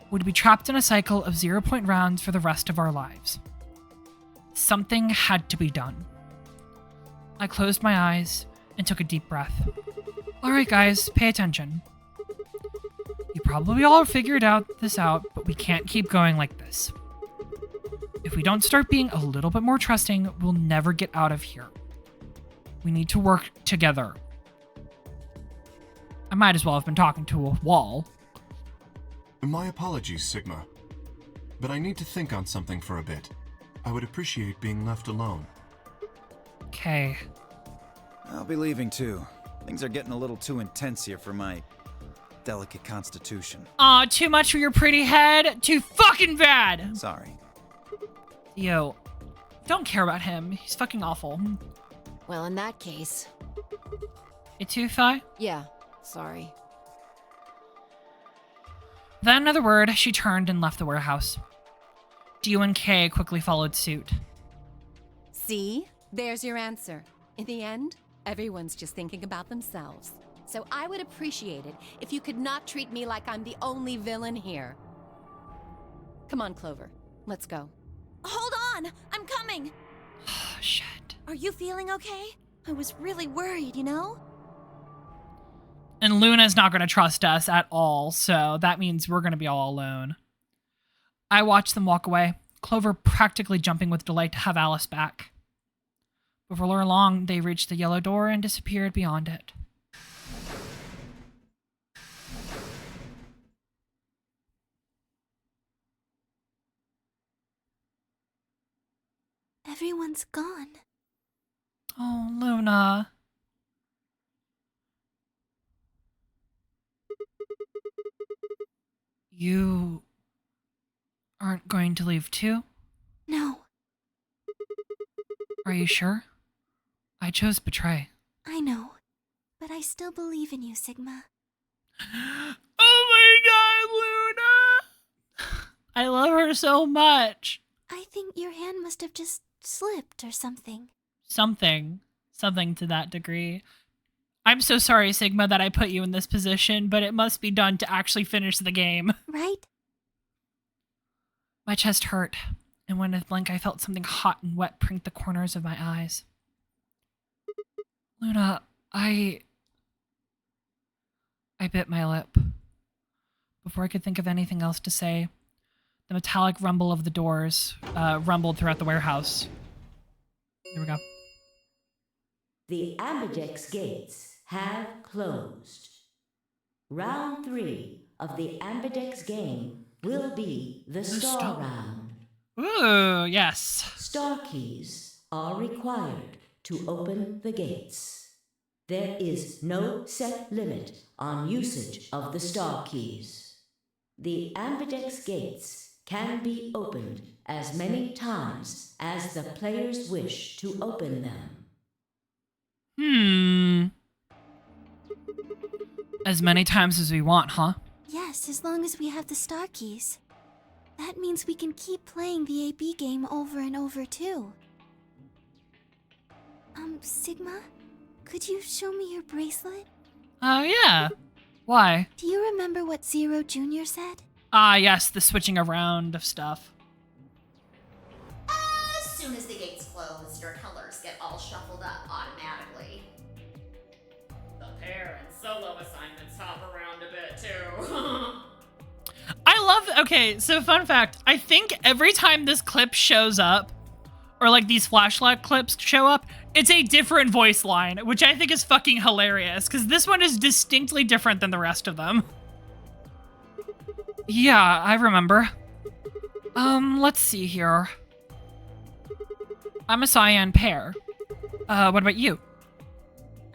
We'd be trapped in a cycle of 0-point rounds for the rest of our lives. Something had to be done. I closed my eyes and took a deep breath. Alright guys, pay attention. You probably all figured this out, but we can't keep going like this. If we don't start being a little bit more trusting, we'll never get out of here. We need to work together. I might as well have been talking to a wall. My apologies, Sigma. But I need to think on something for a bit. I would appreciate being left alone. Okay. I'll be leaving too. Things are getting a little too intense here for my delicate constitution. Aw, too much for your pretty head? Too fucking bad! Sorry. Yo, don't care about him. He's fucking awful. Well, in that case... Itufai? Yeah, sorry. Without another word, she turned and left the warehouse. Dio and Kay quickly followed suit. See? There's your answer. In the end, everyone's just thinking about themselves. So I would appreciate it if you could not treat me like I'm the only villain here. Come on, Clover. Let's go. Hold on! I'm coming! Shit. Are you feeling okay? I was really worried, you know? And Luna's not going to trust us at all, so that means we're going to be all alone. I watched them walk away, Clover practically jumping with delight to have Alice back. Before long, they reached the yellow door and disappeared beyond it. Everyone's gone. Oh, Luna. You aren't going to leave too? No, Are you sure? I chose Betray. I know. But I still believe in you, Sigma. Oh my god, Luna! I love her so much. I think your hand must have just slipped or something. Something to that degree. I'm so sorry, Sigma, that I put you in this position, but it must be done to actually finish the game. Right? My chest hurt, and when a blink I felt something hot and wet prink the corners of my eyes. Luna, I bit my lip. Before I could think of anything else to say, the metallic rumble of the doors rumbled throughout the warehouse. Here we go. The ambidex gates have closed. Round 3 of the ambidex game will be the star round. Ooh, yes. Star keys are required to open the gates. There is no set limit on usage of the star keys. The ambidex gates can be opened as many times as the players wish to open them. As many times as we want, huh? Yes, as long as we have the star keys. That means we can keep playing the AB game over and over, too. Sigma? Could you show me your bracelet? Yeah. Why? Do you remember what Zero Jr. said? Ah, yes, the switching around of stuff. your colors get all shuffled up automatically. The pair and solo assignments hop around a bit too. I love, okay, so fun fact, I think every time this clip shows up, or like these flashlight clips show up, it's a different voice line, which I think is fucking hilarious, because this one is distinctly different than the rest of them. Yeah, I remember. Let's see here. I'm a cyan pair. What about you?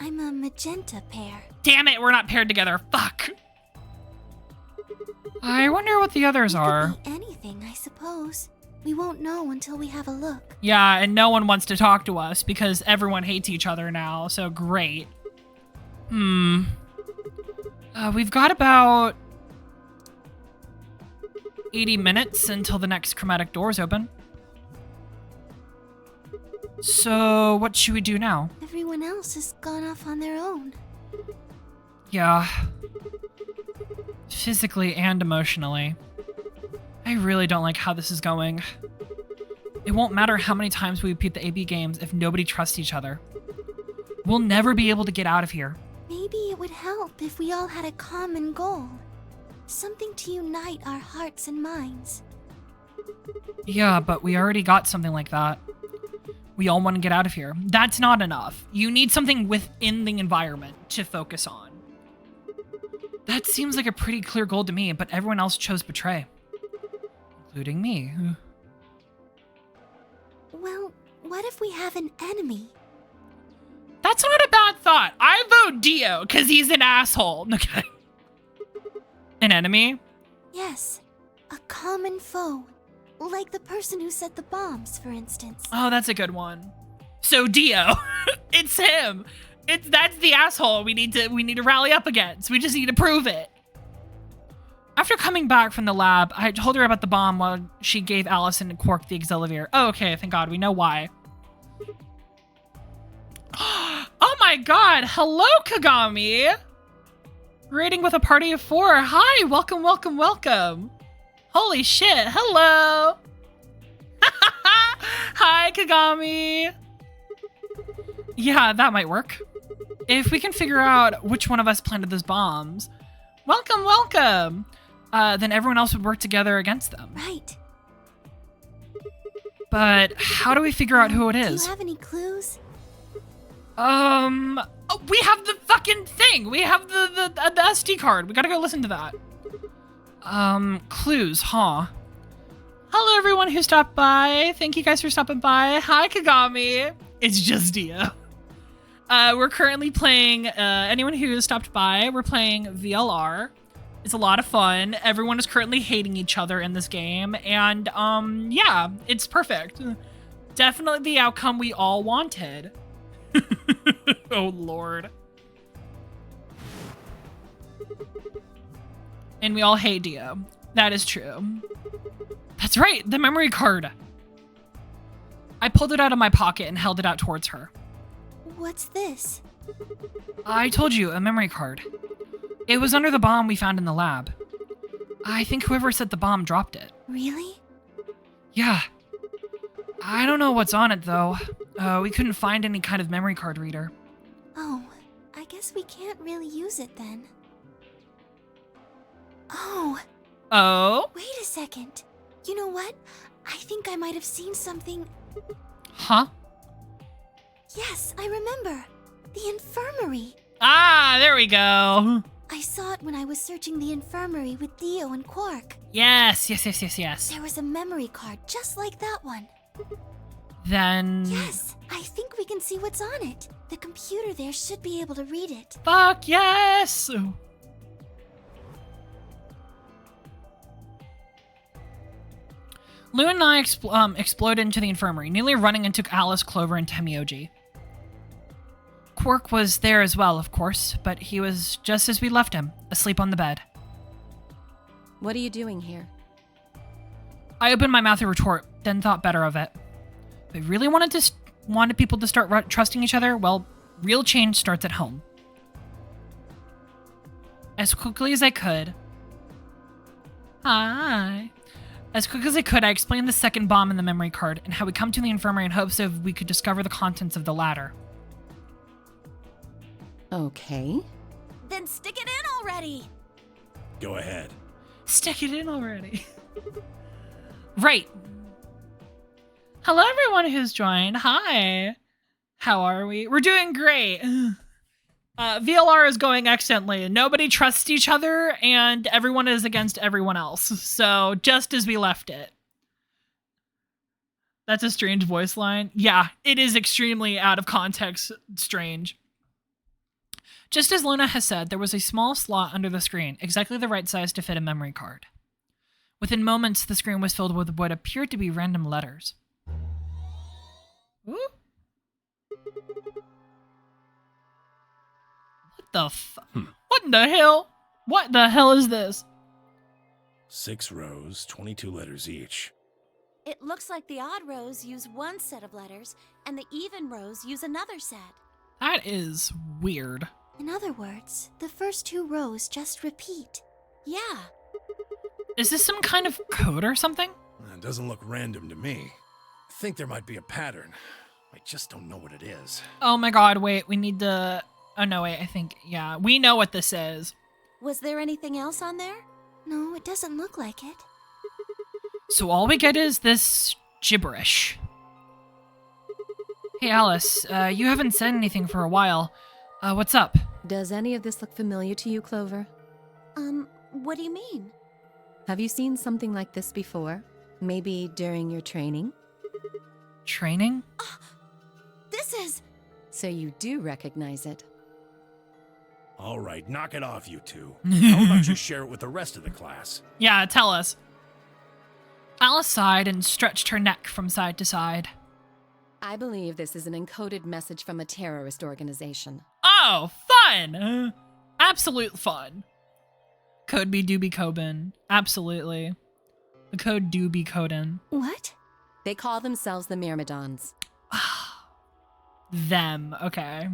I'm a magenta pair. Damn it, we're not paired together. Fuck. I wonder what the others are. Could be anything, I suppose. We won't know until we have a look. Yeah, and no one wants to talk to us because everyone hates each other now, so great. We've got about 80 minutes until the next chromatic doors open. So, what should we do now? Everyone else has gone off on their own. Yeah. Physically and emotionally. I really don't like how this is going. It won't matter how many times we repeat the AB games if nobody trusts each other. We'll never be able to get out of here. Maybe it would help if we all had a common goal. Something to unite our hearts and minds. Yeah, but we already got something like that. We all want to get out of here. That's not enough. You need something within the environment to focus on. That seems like a pretty clear goal to me, but everyone else chose betray. Including me. Well, what if we have an enemy? That's not a bad thought. I vote Dio, because he's an asshole. Okay. An enemy? Yes, a common foe. Like the person who set the bombs, for instance. Oh, that's a good one. So Dio. It's him. That's the asshole we need to rally up against. We just need to prove it. After coming back from the lab, I told her about the bomb while she gave Allison and Quark the Auxiliator. Oh, okay, thank God, we know why. Oh my God, hello Kagami! Raiding with a party of 4. Hi, welcome, welcome, welcome. Holy shit, hello! Hi Kagami! Yeah, that might work. If we can figure out which one of us planted those bombs. Welcome, welcome! Then everyone else would work together against them. Right. But how do we figure out who it is? Do you have any clues? Oh, we have the fucking thing! We have the SD card. We gotta go listen to that. Clues, huh? Hello everyone who stopped by. Thank you guys for stopping by. Hi Kagami. It's just Dio. We're currently playing, anyone who stopped by, we're playing VLR. It's a lot of fun. Everyone is currently hating each other in this game. And, yeah, it's perfect. Definitely the outcome we all wanted. Oh, Lord. And we all hate Dio. That is true. That's right, the memory card. I pulled it out of my pocket and held it out towards her. What's this? I told you, a memory card. It was under the bomb we found in the lab. I think whoever set the bomb dropped it. Really? Yeah. I don't know what's on it, though. We couldn't find any kind of memory card reader. Oh, I guess we can't really use it then. Oh. Oh? Wait a second. You know what? I think I might have seen something. Huh? Yes, I remember. The infirmary. Ah, there we go. I saw it when I was searching the infirmary with Dio and Quark. Yes. There was a memory card just like that one. Then... Yes, I think we can see what's on it. The computer there should be able to read it. Fuck yes! Lou and I exploded into the infirmary, nearly running into Alice, Clover, and Temioji. Quark was there as well, of course, but he was just as we left him, asleep on the bed. What are you doing here? I opened my mouth to retort, then thought better of it. If I really wanted people to start trusting each other, well, real change starts at home. As quickly as I could. Hi. As quick as I could, I explained the second bomb in the memory card and how we come to the infirmary in hopes of we could discover the contents of the latter. Okay. Then stick it in already! Go ahead. Stick it in already. Right. Hello, everyone who's joined. Hi. How are we? We're doing great. VLR is going excellently. Nobody trusts each other, and everyone is against everyone else. So, just as we left it. That's a strange voice line. Yeah, it is extremely out of context strange. Just as Luna has said, there was a small slot under the screen, exactly the right size to fit a memory card. Within moments, the screen was filled with what appeared to be random letters. Ooh. What in the hell? What the hell is this? 6 rows, 22 letters each. It looks like the odd rows use one set of letters, and the even rows use another set. That is weird. In other words, the first 2 rows just repeat. Yeah. Is this some kind of code or something? It doesn't look random to me. I think there might be a pattern. I just don't know what it is. Oh my god, wait, we need to... Oh no, wait, I think, yeah, we know what this is. Was there anything else on there? No, it doesn't look like it. So all we get is this gibberish. Hey Alice, you haven't said anything for a while. What's up? Does any of this look familiar to you, Clover? What do you mean? Have you seen something like this before? Maybe during your training? Training? This is... So you do recognize it. All right, knock it off, you two. How about you share it with the rest of the class? Yeah, tell us. Alice sighed and stretched her neck from side to side. I believe this is an encoded message from a terrorist organization. Oh, fun! Absolute fun. Code be doobie Coben. Absolutely. The code do be Coden. What? They call themselves the Myrmidons. Them, okay.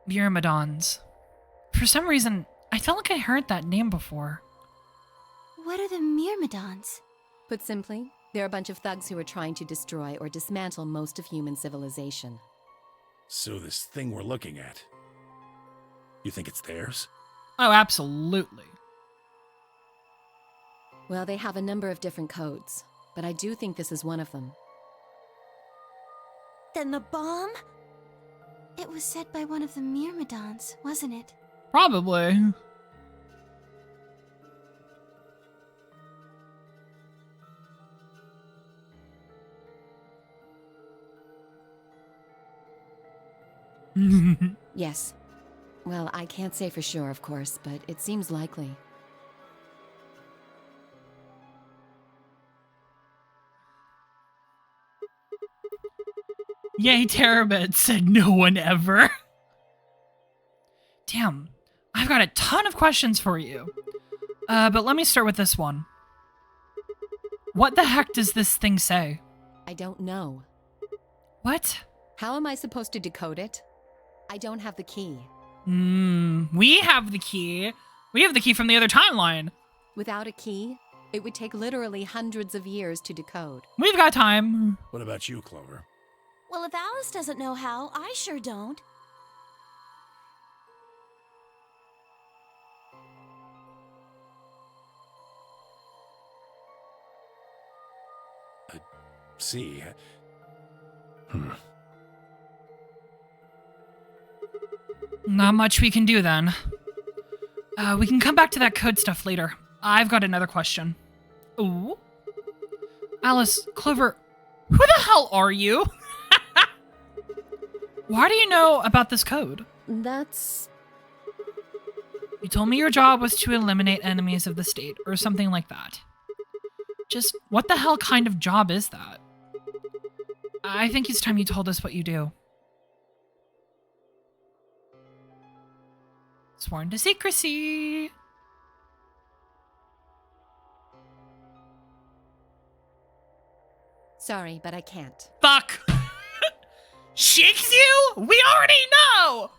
Myrmidons. For some reason, I felt like I heard that name before. What are the Myrmidons? Put simply, they're a bunch of thugs who are trying to destroy or dismantle most of human civilization. So this thing we're looking at, you think it's theirs? Oh, absolutely. Well, they have a number of different codes, but I do think this is one of them. Then the bomb? It was said by one of the Myrmidons, wasn't it? Probably. Yes. Well, I can't say for sure, of course, but it seems likely. Yay, Terabit, said no one ever. Damn, I've got a ton of questions for you. But let me start with this one. What the heck does this thing say? I don't know. What? How am I supposed to decode it? I don't have the key. We have the key. We have the key from the other timeline. Without a key, it would take literally hundreds of years to decode. We've got time. What about you, Clover? Well, if Alice doesn't know how, I sure don't. See. Not much we can do then. We can come back to that code stuff later. I've got another question. Ooh. Alice, Clover, who the hell are you? Why do you know about this code? That's... You told me your job was to eliminate enemies of the state, or something like that. Just, what the hell kind of job is that? I think it's time you told us what you do. Sworn to secrecy. Sorry, but I can't. Fuck. Shakes you? We already know!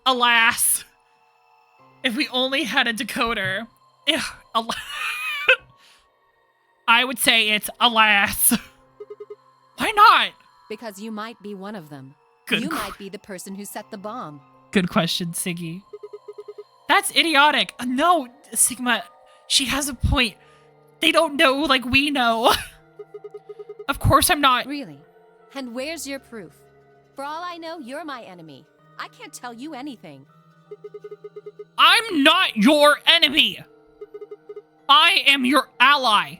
Alas. If we only had a decoder. I would say it's alas. Why not? Because you might be one of them. Good You qu- might be the person who set the bomb. Good question, Siggy. That's idiotic. No, Sigma, she has a point. They don't know like we know. Of course I'm not. Really? And where's your proof? For all I know, you're my enemy. I can't tell you anything. I'm not your enemy. I am your ally.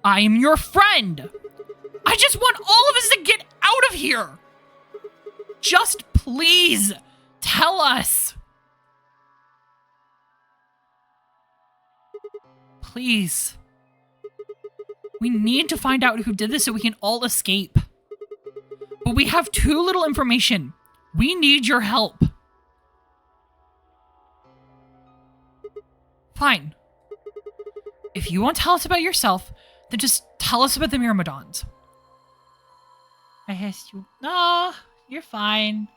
I am your friend. I just want all of us to get out of here. Just please tell us. Please. We need to find out who did this so we can all escape. But we have too little information. We need your help. Fine. If you won't tell us about yourself, then just tell us about the Myrmidons. I hissed you. No, you're fine.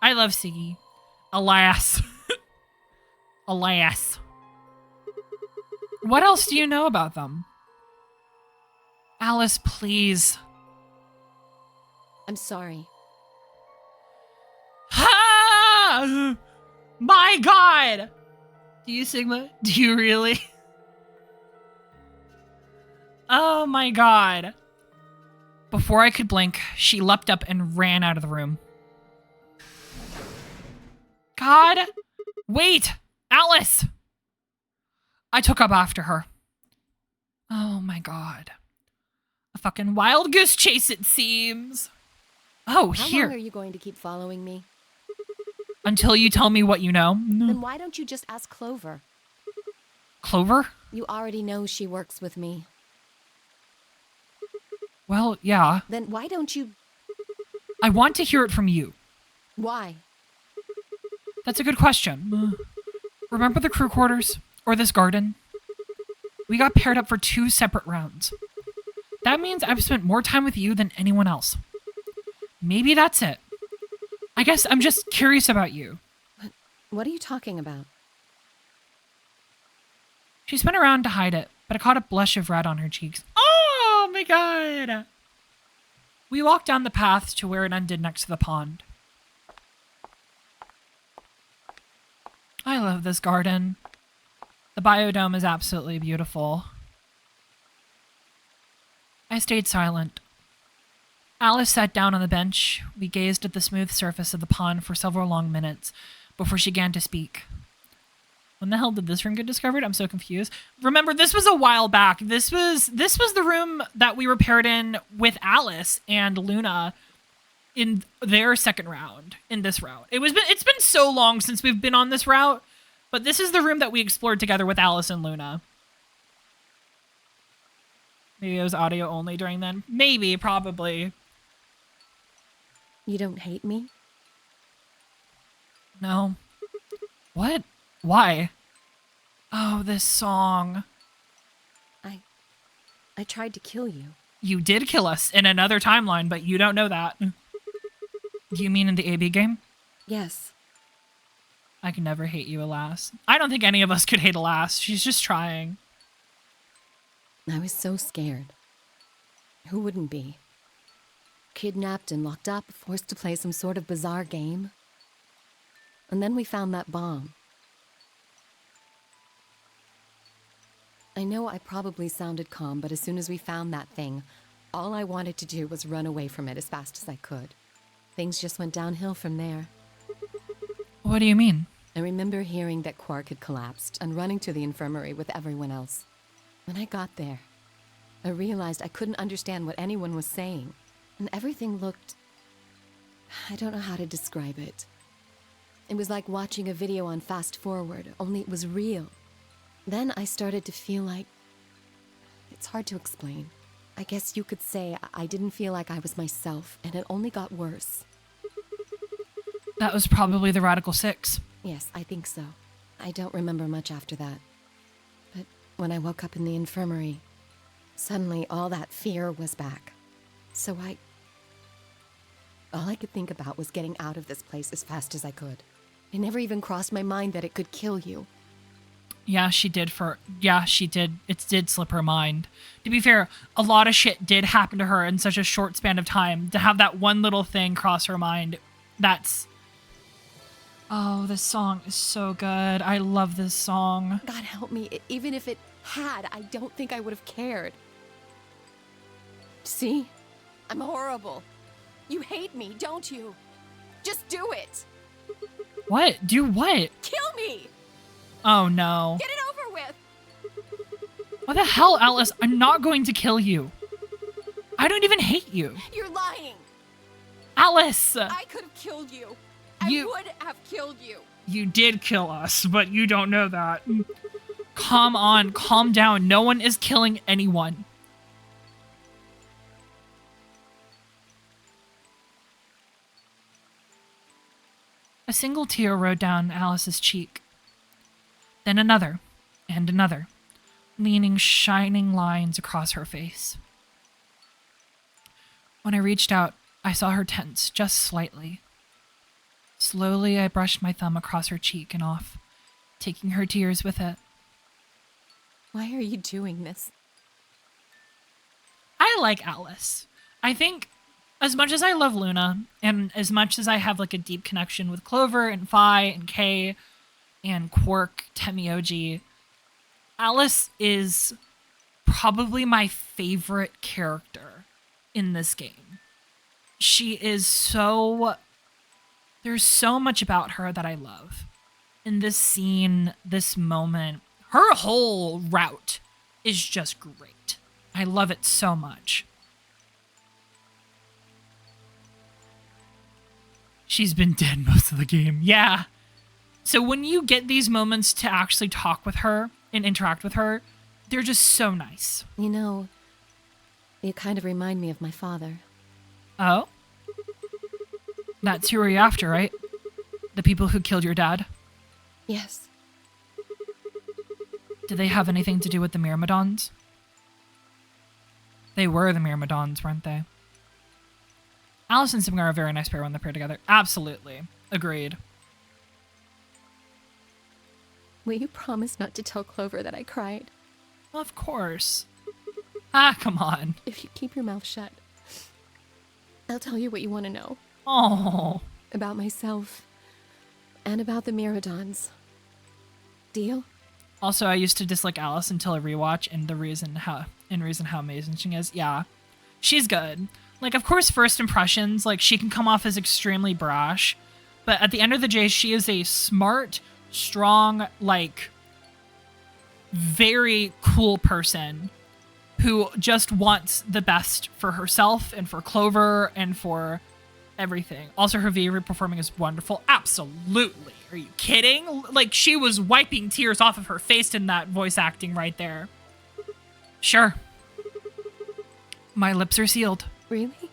I love Siggy. Alas. Alas. What else do you know about them? Alice, please. I'm sorry. Ah! My God! Do you, Sigma? Do you really? Oh my God. Before I could blink, she leapt up and ran out of the room. God! Wait! Alice! I took up after her. Oh my God. A fucking wild goose chase, it seems. Oh, How here. long are you going to keep following me? Until you tell me what you know. Then why don't you just ask Clover? Clover? You already know she works with me. Well, yeah. Then why don't you... I want to hear it from you. Why? That's a good question. Remember the crew quarters? Or this garden? We got paired up for 2 separate rounds. That means I've spent more time with you than anyone else. Maybe that's it. I guess I'm just curious about you. What are you talking about? She spun around to hide it, but I caught a blush of red on her cheeks. Oh my God! We walked down the path to where it ended next to the pond. I love this garden. The biodome is absolutely beautiful. I stayed silent. Alice sat down on the bench. We gazed at the smooth surface of the pond for several long minutes before she began to speak. When the hell did this room get discovered? I'm so confused. Remember, this was a while back. This was the room that we were paired in with Alice and Luna in their second round, in this route. It's been so long since we've been on this route, but this is the room that we explored together with Alice and Luna. Maybe it was audio only during then. Maybe, probably. You don't hate me? No. What? Why? Oh, this song. I tried to kill you. You did kill us in another timeline, but you don't know that. Do you mean in the AB game? Yes. I can never hate you, Alas. I don't think any of us could hate Alas. She's just trying. I was so scared. Who wouldn't be? Kidnapped and locked up, forced to play some sort of bizarre game. And then we found that bomb. I know I probably sounded calm, but as soon as we found that thing, all I wanted to do was run away from it as fast as I could. Things just went downhill from there. What do you mean? I remember hearing that Quark had collapsed and running to the infirmary with everyone else. When I got there, I realized I couldn't understand what anyone was saying, and everything looked... I don't know how to describe it. It was like watching a video on fast forward, only it was real. Then I started to feel like... It's hard to explain. I guess you could say I didn't feel like I was myself, and it only got worse. That was probably the Radical Six. Yes, I think so. I don't remember much after that. But when I woke up in the infirmary, suddenly all that fear was back. So all I could think about was getting out of this place as fast as I could. It never even crossed my mind that it could kill you. Yeah, she did. She did. It did slip her mind. To be fair, a lot of shit did happen to her in such a short span of time. To have that one little thing cross her mind, that's... Oh, this song is so good. I love this song. God help me. Even if it had, I don't think I would have cared. See? I'm horrible. You hate me, don't you? Just do it. What? Do what? Kill me. Oh, no. Get it over with. What the hell, Alice? I'm not going to kill you. I don't even hate you. You're lying. Alice! I could have killed you. You- I would have killed you. You did kill us, but you don't know that. Come on, calm down. No one is killing anyone. A single tear rode down Alice's cheek. Then another, and another, leaning shining lines across her face. When I reached out, I saw her tense just slightly. Slowly, I brushed my thumb across her cheek and off, taking her tears with it. Why are you doing this? I like Alice. I think as much as I love Luna, and as much as I have like a deep connection with Clover and Phi and Kay and Quark, Temioji, Alice is probably my favorite character in this game. She is so... There's so much about her that I love. In this scene, this moment, her whole route is just great. I love it so much. She's been dead most of the game. Yeah. So when you get these moments to actually talk with her and interact with her, they're just so nice. You know, you kind of remind me of my father. Oh? That's who you're after, right? The people who killed your dad? Yes. Did they have anything to do with the Myrmidons? They were the Myrmidons, weren't they? Alice and Simga are a very nice pair when they pair together. Absolutely. Agreed. Will you promise not to tell Clover that I cried? Of course. Ah, come on. If you keep your mouth shut, I'll tell you what you want to know. Oh. About myself. And about the Myrmidons. Deal? Also, I used to dislike Alice until a rewatch, and the reason how amazing she is. Yeah. She's good. Like, of course, first impressions, like, she can come off as extremely brash, but at the end of the day, she is a smart, strong, like, very cool person who just wants the best for herself and for Clover and for everything. Also, her VLR performing is wonderful. Absolutely. Are you kidding? Like, she was wiping tears off of her face in that voice acting right there. Sure. My lips are sealed. Really?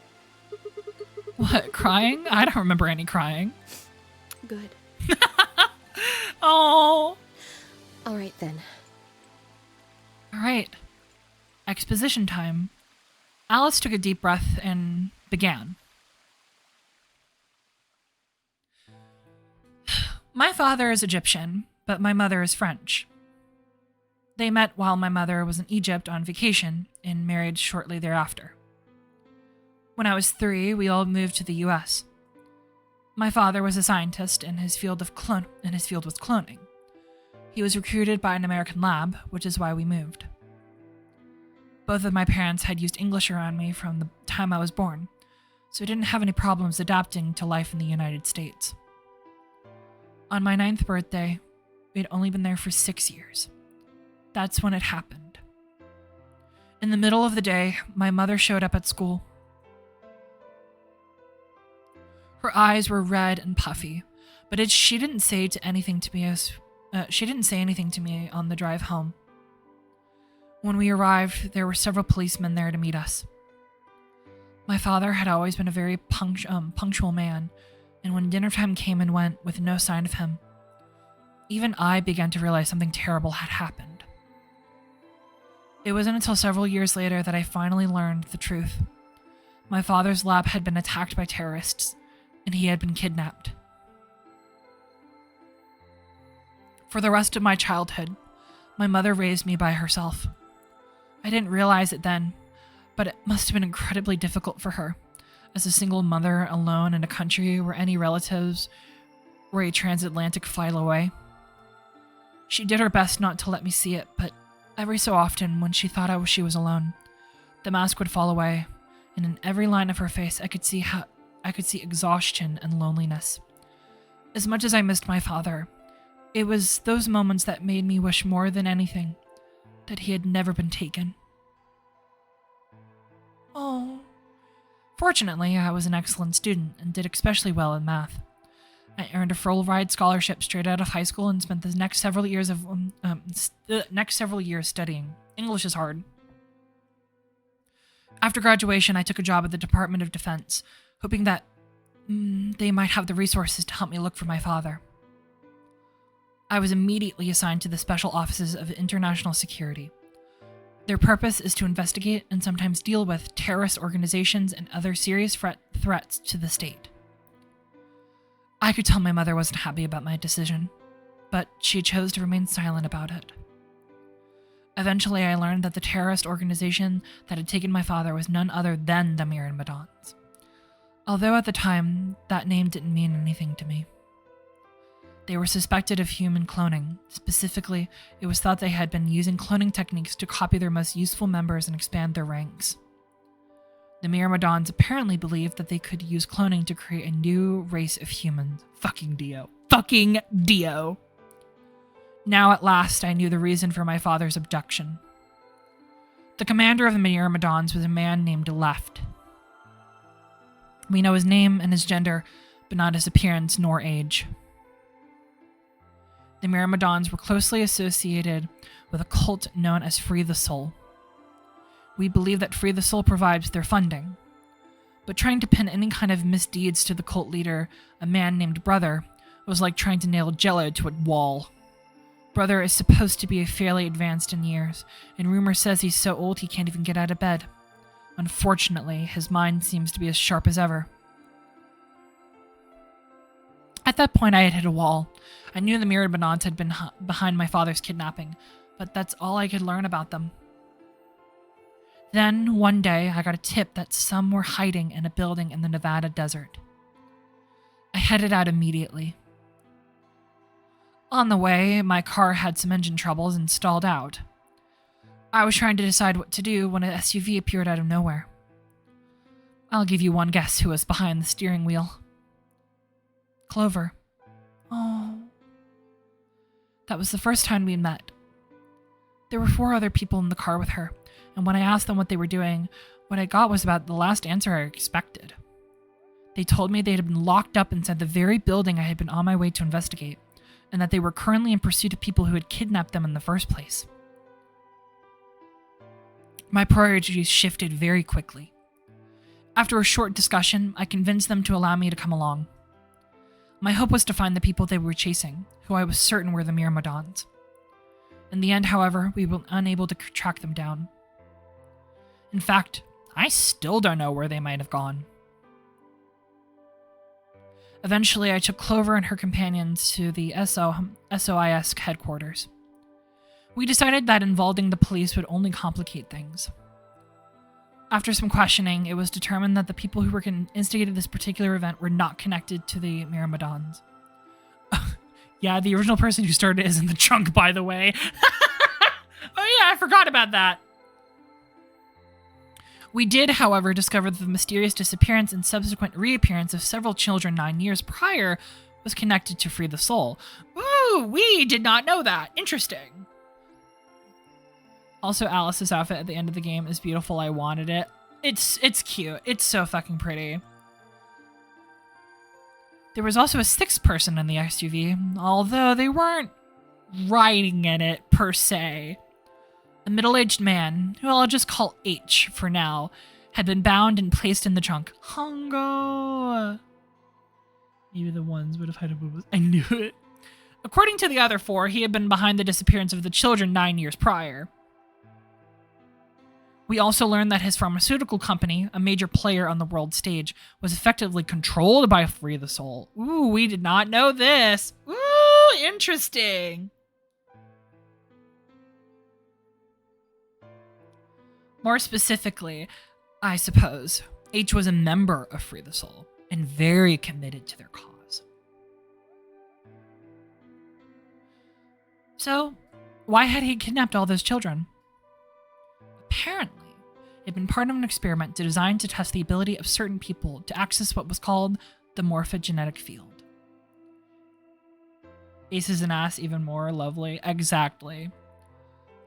What, crying? I don't remember any crying. Good. Oh. All right, then. All right. Exposition time. Alice took a deep breath and began. My father is Egyptian, but my mother is French. They met while my mother was in Egypt on vacation and married shortly thereafter. When I was 3, we all moved to the US. My father was a scientist in his field was cloning. He was recruited by an American lab, which is why we moved. Both of my parents had used English around me from the time I was born, so I didn't have any problems adapting to life in the United States. On my 9th birthday, we had only been there for 6 years. That's when it happened. In the middle of the day, my mother showed up at school. Her eyes were red and puffy, but she didn't say anything to me on the drive home. When we arrived, there were several policemen there to meet us. My father had always been a very punctual man, and when dinner time came and went with no sign of him, even I began to realize something terrible had happened. It wasn't until several years later that I finally learned the truth. My father's lab had been attacked by terrorists, and he had been kidnapped. For the rest of my childhood, My mother raised me by herself. I didn't realize it then, but it must have been incredibly difficult for her, as a single mother alone in a country where any relatives were a transatlantic flight away. She did her best not to let me see it, but every so often, when she thought she was alone, the mask would fall away, and in every line of her face I could see exhaustion and loneliness. As much as I missed my father, it was those moments that made me wish more than anything that he had never been taken. Oh. Fortunately, I was an excellent student and did especially well in math. I earned a full-ride scholarship straight out of high school and spent the next several years studying. English is hard. After graduation, I took a job at the Department of Defense, hoping that they might have the resources to help me look for my father. I was immediately assigned to the Special Offices of International Security. Their purpose is to investigate and sometimes deal with terrorist organizations and other serious threats to the state. I could tell my mother wasn't happy about my decision, but she chose to remain silent about it. Eventually, I learned that the terrorist organization that had taken my father was none other than the Myrmidons. Although at the time, that name didn't mean anything to me. They were suspected of human cloning. Specifically, it was thought they had been using cloning techniques to copy their most useful members and expand their ranks. The Myrmidons apparently believed that they could use cloning to create a new race of humans. Fucking Dio. Fucking Dio. Now at last I knew the reason for my father's abduction. The commander of the Myrmidons was a man named Left. We know his name and his gender, but not his appearance nor age. The Myrmidons were closely associated with a cult known as Free the Soul. We believe that Free the Soul provides their funding, but trying to pin any kind of misdeeds to the cult leader, a man named Brother, was like trying to nail Jello to a wall. Brother is supposed to be fairly advanced in years, and rumor says he's so old he can't even get out of bed. Unfortunately, his mind seems to be as sharp as ever. At that point, I had hit a wall. I knew the Myrmidons had been behind my father's kidnapping, but that's all I could learn about them. Then, one day, I got a tip that some were hiding in a building in the Nevada desert. I headed out immediately. On the way, my car had some engine troubles and stalled out. I was trying to decide what to do when an SUV appeared out of nowhere. I'll give you one guess who was behind the steering wheel. Clover. Oh. That was the first time we met. There were 4 other people in the car with her, and when I asked them what they were doing, what I got was about the last answer I expected. They told me they had been locked up inside the very building I had been on my way to investigate, and that they were currently in pursuit of people who had kidnapped them in the first place. My priorities shifted very quickly. After a short discussion, I convinced them to allow me to come along. My hope was to find the people they were chasing, who I was certain were the Myrmidons. In the end, however, we were unable to track them down. In fact, I still don't know where they might have gone. Eventually, I took Clover and her companions to the SOIS headquarters. We decided that involving the police would only complicate things. After some questioning, it was determined that the people who were instigated this particular event were not connected to the Myrmidons. Yeah, the original person who started it is in the trunk, by the way. Oh yeah, I forgot about that. We did, however, discover that the mysterious disappearance and subsequent reappearance of several children 9 years prior was connected to Free the Soul. Ooh, we did not know that. Interesting. Also, Alice's outfit at the end of the game is beautiful. I wanted it. It's cute. It's so fucking pretty. There was also a 6th person in the SUV, although they weren't riding in it per se. A middle-aged man, who I'll just call H for now, had been bound and placed in the trunk. Hongo! Maybe the ones would have had a boo. I knew it. According to the other 4, he had been behind the disappearance of the children 9 years prior. We also learned that his pharmaceutical company, a major player on the world stage, was effectively controlled by Free the Soul. Ooh, we did not know this. Ooh, interesting. More specifically, I suppose, H was a member of Free the Soul and very committed to their cause. So, why had he kidnapped all those children? Apparently, it had been part of an experiment designed to test the ability of certain people to access what was called the morphogenetic field. Aces and ass even more lovely. Exactly.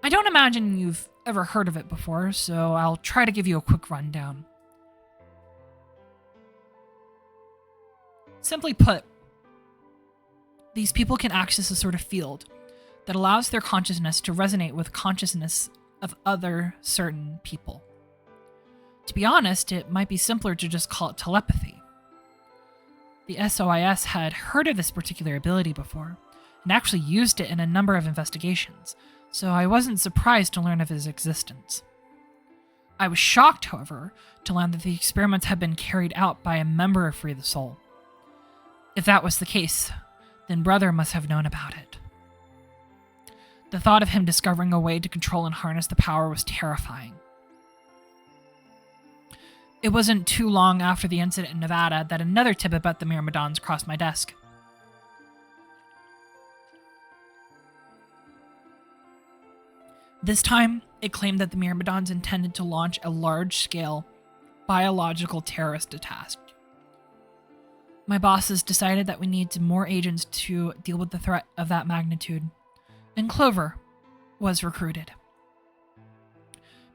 I don't imagine you've ever heard of it before, so I'll try to give you a quick rundown. Simply put, these people can access a sort of field that allows their consciousness to resonate with consciousness of other certain people. To be honest, it might be simpler to just call it telepathy. The SOIS had heard of this particular ability before, and actually used it in a number of investigations, so I wasn't surprised to learn of his existence. I was shocked, however, to learn that the experiments had been carried out by a member of Free the Soul. If that was the case, then Brother must have known about it. The thought of him discovering a way to control and harness the power was terrifying. It wasn't too long after the incident in Nevada that another tip about the Myrmidons crossed my desk. This time, it claimed that the Myrmidons intended to launch a large-scale biological terrorist attack. My bosses decided that we needed more agents to deal with the threat of that magnitude, and Clover was recruited.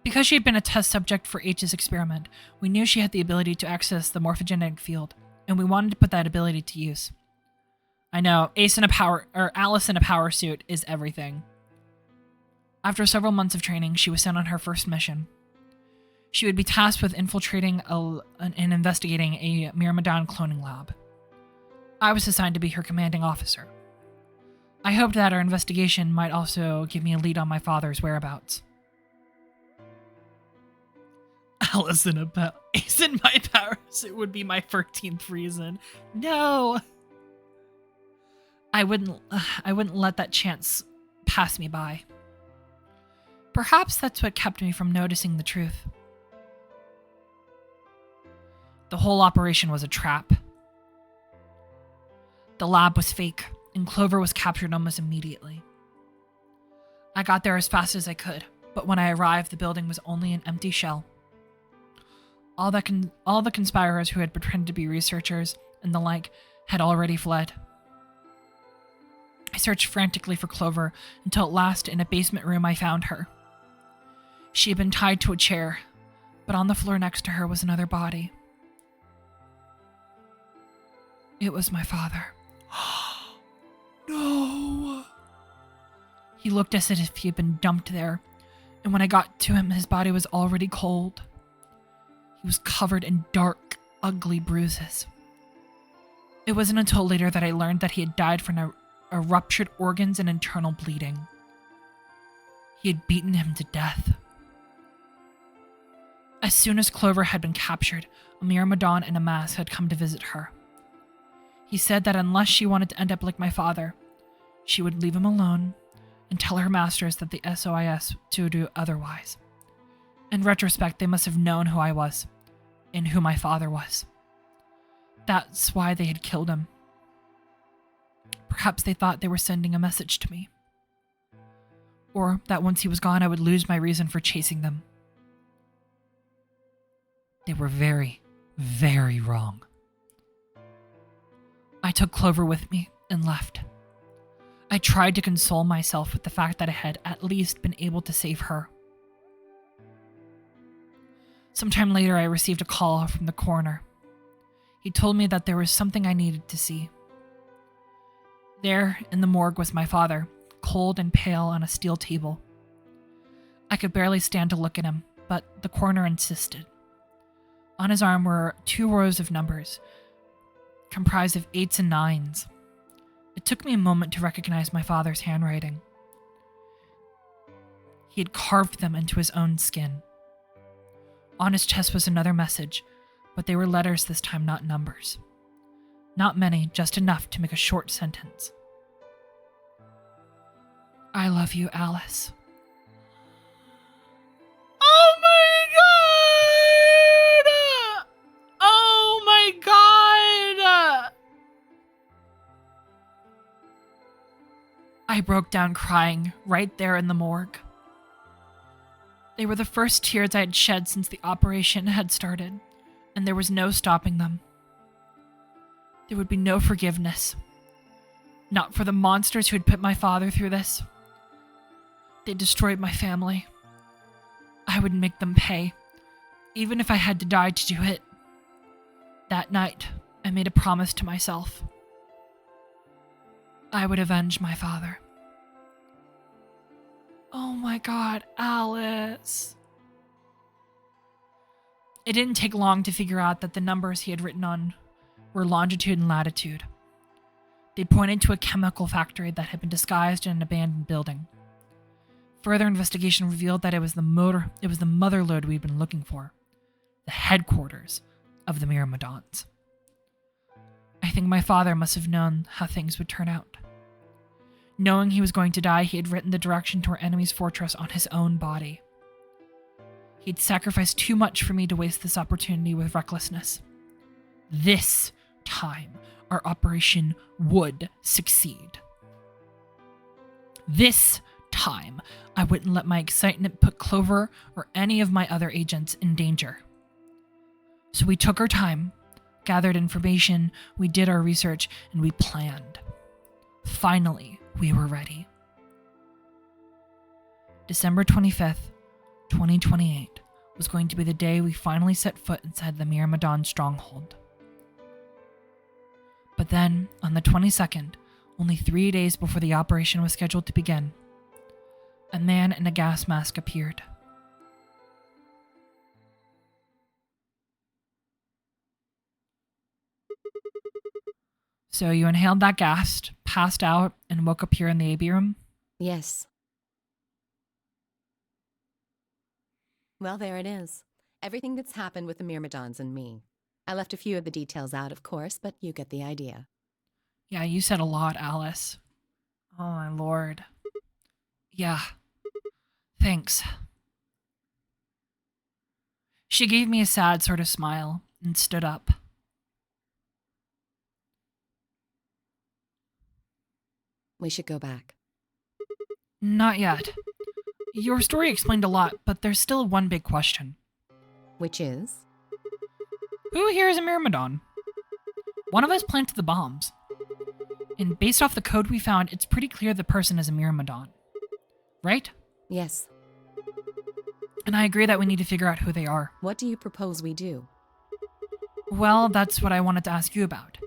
Because she had been a test subject for H's experiment, we knew she had the ability to access the morphogenetic field, and we wanted to put that ability to use. I know, Alice in a power suit is everything. After several months of training, she was sent on her first mission. She would be tasked with infiltrating and investigating a Myrmidon cloning lab. I was assigned to be her commanding officer. I hoped that our investigation might also give me a lead on my father's whereabouts. Alice in my power suit would be my 13th reason. No! I wouldn't let that chance pass me by. Perhaps that's what kept me from noticing the truth. The whole operation was a trap. The lab was fake, and Clover was captured almost immediately. I got there as fast as I could, but when I arrived, the building was only an empty shell. All the conspirators who had pretended to be researchers and the like had already fled. I searched frantically for Clover until at last, in a basement room, I found her. She had been tied to a chair, but on the floor next to her was another body. It was my father. No! He looked as if he had been dumped there, and when I got to him, his body was already cold. He was covered in dark, ugly bruises. It wasn't until later that I learned that he had died from a ruptured organs and internal bleeding. He had beaten him to death. As soon as Clover had been captured, a Myrmidon in a mask had come to visit her. He said that unless she wanted to end up like my father, she would leave him alone and tell her masters that the SOIS to do otherwise. In retrospect, they must have known who I was and who my father was. That's why they had killed him. Perhaps they thought they were sending a message to me. Or that once he was gone, I would lose my reason for chasing them. They were very, very wrong. I took Clover with me and left. I tried to console myself with the fact that I had at least been able to save her. Sometime later, I received a call from the coroner. He told me that there was something I needed to see. There, in the morgue, was my father, cold and pale on a steel table. I could barely stand to look at him, but the coroner insisted. On his arm were 2 rows of numbers, comprised of 8s and 9s. It took me a moment to recognize my father's handwriting. He had carved them into his own skin. On his chest was another message, but they were letters this time, not numbers. Not many, just enough to make a short sentence. I love you, Alice. Oh my I broke down crying right there in the morgue. They were the first tears I had shed since the operation had started, and there was no stopping them. There would be no forgiveness. Not for the monsters who had put my father through this. They destroyed my family. I would make them pay, even if I had to die to do it. That night, I made a promise to myself. I would avenge my father. Oh my god, Alice. It didn't take long to figure out that the numbers he had written on were longitude and latitude. They pointed to a chemical factory that had been disguised in an abandoned building. Further investigation revealed that it was the mother lode we'd been looking for. The headquarters of the Myrmidons. I think my father must have known how things would turn out. Knowing he was going to die, he had written the direction to our enemy's fortress on his own body. He'd sacrificed too much for me to waste this opportunity with recklessness. This time, our operation would succeed. This time, I wouldn't let my excitement put Clover or any of my other agents in danger. So we took our time, gathered information, we did our research, and we planned. Finally, we were ready. December 25th, 2028 was going to be the day we finally set foot inside the Myrmidon stronghold. But then, on the 22nd, only 3 days before the operation was scheduled to begin, a man in a gas mask appeared. So you inhaled that gas, passed out, and woke up here in the AB room? Yes. Well, there it is. Everything that's happened with the Myrmidons and me. I left a few of the details out, of course, but you get the idea. Yeah, you said a lot, Alice. Oh my lord. Yeah. Thanks. She gave me a sad sort of smile and stood up. We should go back. Not yet. Your story explained a lot, but there's still one big question. Which is? Who here is a Myrmidon? One of us planted the bombs. And based off the code we found, it's pretty clear the person is a Myrmidon. Right? Yes. And I agree that we need to figure out who they are. What do you propose we do? Well, that's what I wanted to ask you about.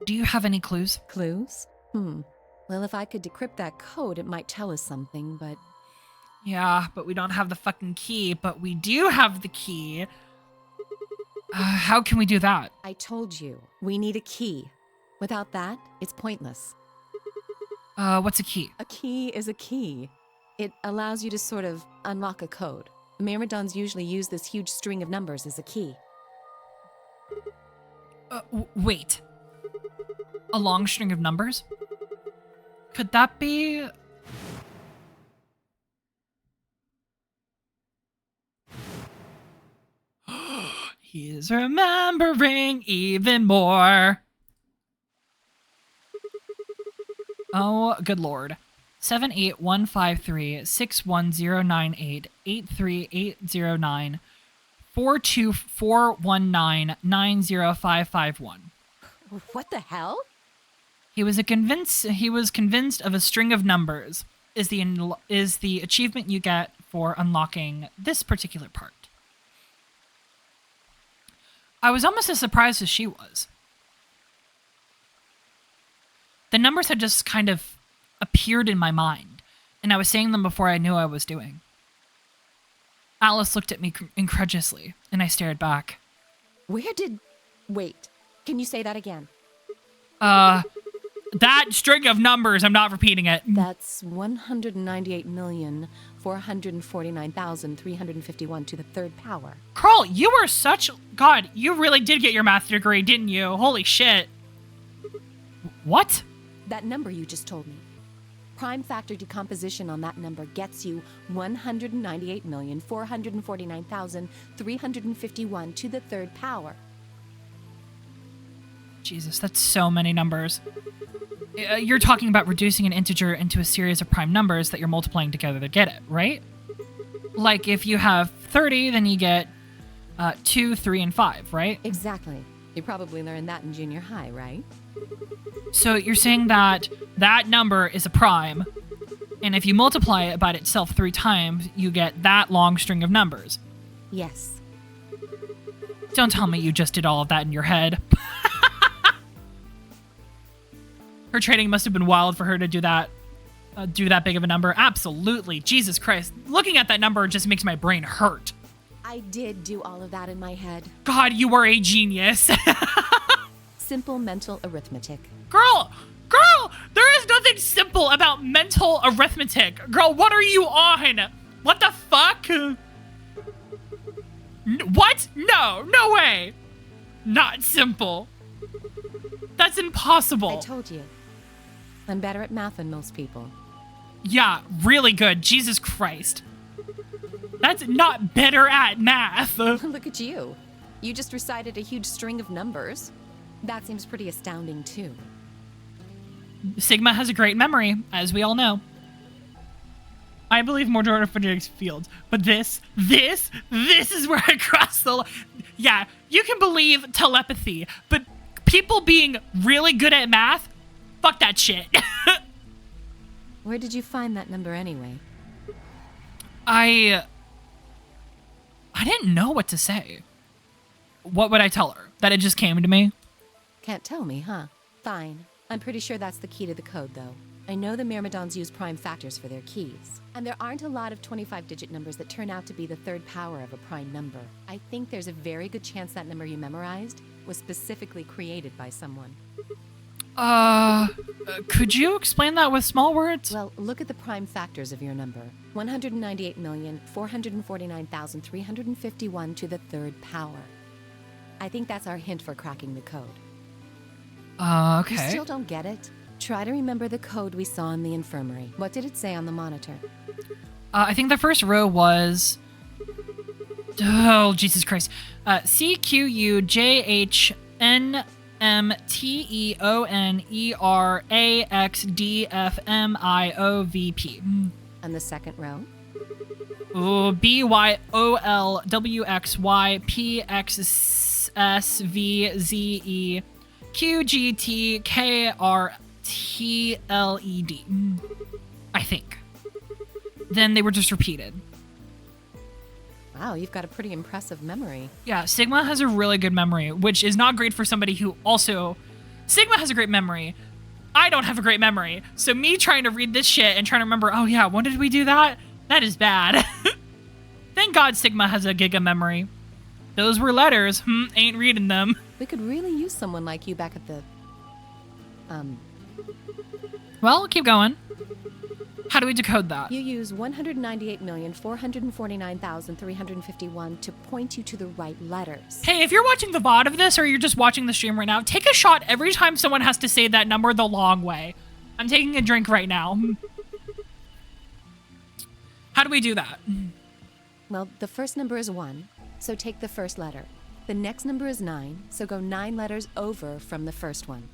Do you have any clues? Clues? Well, if I could decrypt that code, it might tell us something, but... Yeah, but we don't have the fucking key, but we do have the key. How can we do that? I told you, we need a key. Without that, it's pointless. What's a key? A key is a key. It allows you to sort of unlock a code. The Myrmidons usually use this huge string of numbers as a key. Wait. A long string of numbers? Could that be... He's remembering even more. Oh, good lord. 78153-61098-83809-42419-90551. What the hell? He was convinced of a string of numbers is the achievement you get for unlocking this particular part. I was almost as surprised as she was. The numbers had just kind of appeared in my mind, and I was saying them before I knew what I was doing. Alice looked at me incredulously, and I stared back. Wait, can you say that again? That string of numbers, I'm not repeating it. That's 198,449,351 to the third power. Carl, you were God, you really did get your math degree, didn't you? Holy shit. What? That number you just told me. Prime factor decomposition on that number gets you 198,449,351 to the third power. Jesus, that's so many numbers. You're talking about reducing an integer into a series of prime numbers that you're multiplying together to get it, right? Like if you have 30, then you get 2, 3, and 5, right? Exactly. You probably learned that in junior high, right? So you're saying that that number is a prime, and if you multiply it by itself 3 times, you get that long string of numbers. Yes. Don't tell me you just did all of that in your head. Her training must have been wild for her to do that big of a number. Absolutely. Jesus Christ. Looking at that number just makes my brain hurt. I did do all of that in my head. God, you are a genius. Simple mental arithmetic. Girl, there is nothing simple about mental arithmetic. Girl, what are you on? What the fuck? What? No way. Not simple. That's impossible. I told you. I'm better at math than most people. Yeah, really good. Jesus Christ. That's not better at math. Look at you. You just recited a huge string of numbers. That seems pretty astounding, too. Sigma has a great memory, as we all know. I believe more physics fields, but this is where I cross the line. Yeah, you can believe telepathy, but people being really good at math, fuck that shit. Where did you find that number anyway? I didn't know what to say. What would I tell her? That it just came to me? Can't tell me, huh? Fine. I'm pretty sure that's the key to the code, though. I know the Myrmidons use prime factors for their keys. And there aren't a lot of 25-digit numbers that turn out to be the third power of a prime number. I think there's a very good chance that number you memorized was specifically created by someone. Could you explain that with small words? Well, look at the prime factors of your number. 198,449,351 to the third power. I think that's our hint for cracking the code. Okay. You still don't get it? Try to remember the code we saw in the infirmary. What did it say on the monitor? I think the first row was... Oh, Jesus Christ. CQUJHNMTEONERAXDFMIOVP. And the second row? Oh, BYOLWXYPXSVZEQGTKRTLED. I think. Then they were just repeated. Wow, you've got a pretty impressive memory. Yeah, Sigma has a really good memory, which is not great for somebody who also... Sigma has a great memory. I don't have a great memory. So me trying to read this shit and trying to remember, oh yeah, when did we do that? That is bad. Thank God Sigma has a giga memory. Those were letters. Ain't reading them. We could really use someone like you back at the... Well, keep going. How do we decode that? You use 198,449,351 to point you to the right letters. Hey, if you're watching the VOD of this or you're just watching the stream right now, take a shot every time someone has to say that number the long way. I'm taking a drink right now. How do we do that? Well, the first number is 1, so take the first letter. The next number is 9, so go 9 letters over from the first one.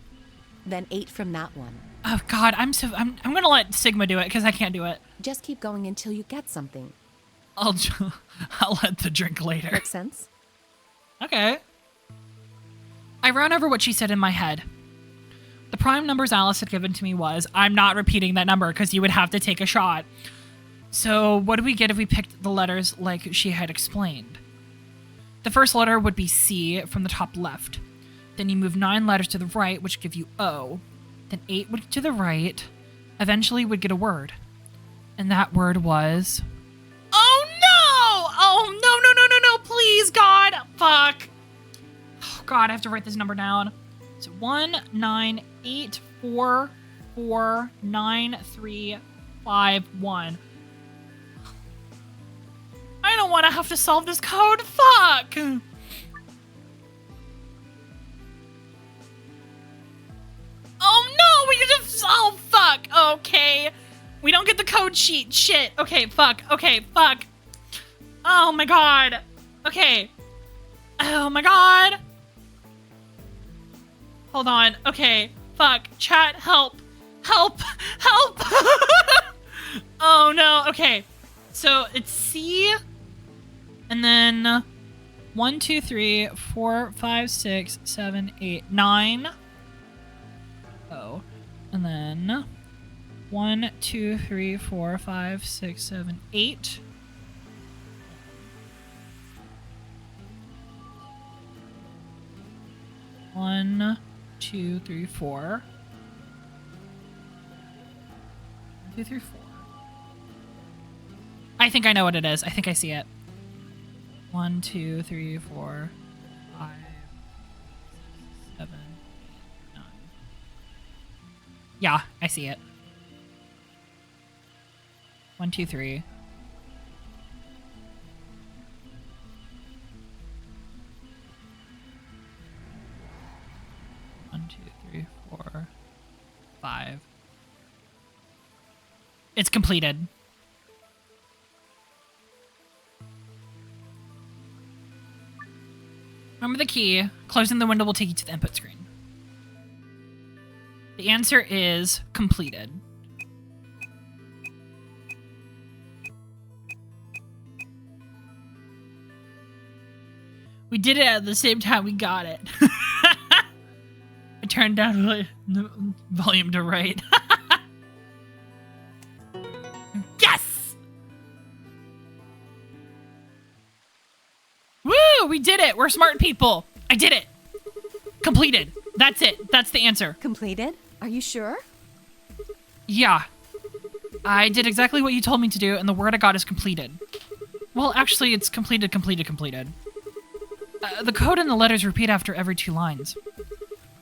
Then 8 from that one. Oh God, I'm gonna let Sigma do it because I can't do it. Just keep going until you get something. I'll let the drink later. Make sense? Okay. I ran over what she said in my head. The prime numbers Alice had given to me was, I'm not repeating that number because you would have to take a shot. So what do we get if we picked the letters like she had explained? The first letter would be C from the top left. Then you move 9 letters to the right, which give you O. Then 8 would to the right. Eventually would get a word. And that word was... Oh no! Oh no, please, God! Fuck. Oh God, I have to write this number down. So 198449351. I don't want to have to solve this code. Fuck! Oh no, we just, oh fuck, okay. We don't get the code sheet, shit. Okay, fuck. Oh my God. Okay. Oh my God. Hold on. Okay. Fuck. Chat, help. Help. Help. Oh, no. Okay. So it's C. And then 1, 2, 3, 4, 5, 6, 7, 8, 9. Oh. And then 1, 2, 3, 4, 5, 6, 7, 8. One, 2, 3, 4. 1, 2, 3, 4. I think I know what it is. I think I see it. 1, 2, 3, 4, 5, 7, 8, 9. Yeah, I see it. 1, 2, 3. One, 2, 3, 4, 5. It's completed. Remember the key. Closing the window will take you to the input screen. The answer is completed. We did it at the same time we got it. I turned down the volume to right. Yes! Woo! We did it! We're smart people. I did it. Completed. That's it. That's the answer. Completed? Are you sure? Yeah. I did exactly what you told me to do, and the word I got is completed. Well, actually, it's completed. The code and the letters repeat after every 2 lines.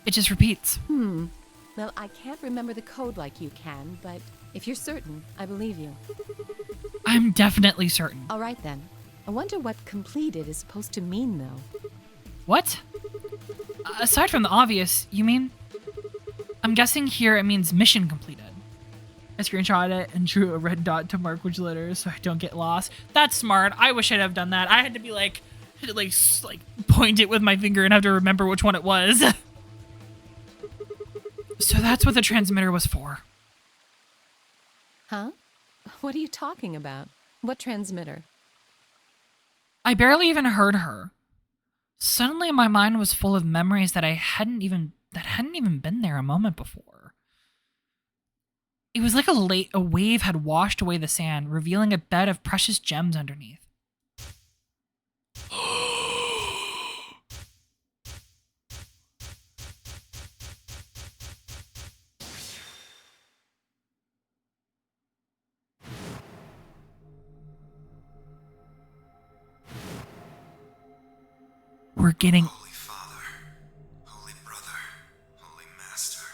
It just repeats. Well, I can't remember the code like you can, but if you're certain, I believe you. I'm definitely certain. All right, then. I wonder what completed is supposed to mean, though. What? Aside from the obvious, you mean? I'm guessing here it means mission completed. I screenshot it and drew a red dot to mark which letters so I don't get lost. That's smart. I wish I'd have done that. I had to be like point it with my finger and have to remember which one it was. So that's what the transmitter was for. Huh? What are you talking about? What transmitter? I barely even heard her. Suddenly my mind was full of memories that hadn't even been there a moment before. It was like a wave had washed away the sand, revealing a bed of precious gems underneath. We're getting... Holy Father, Holy Brother, Holy Master.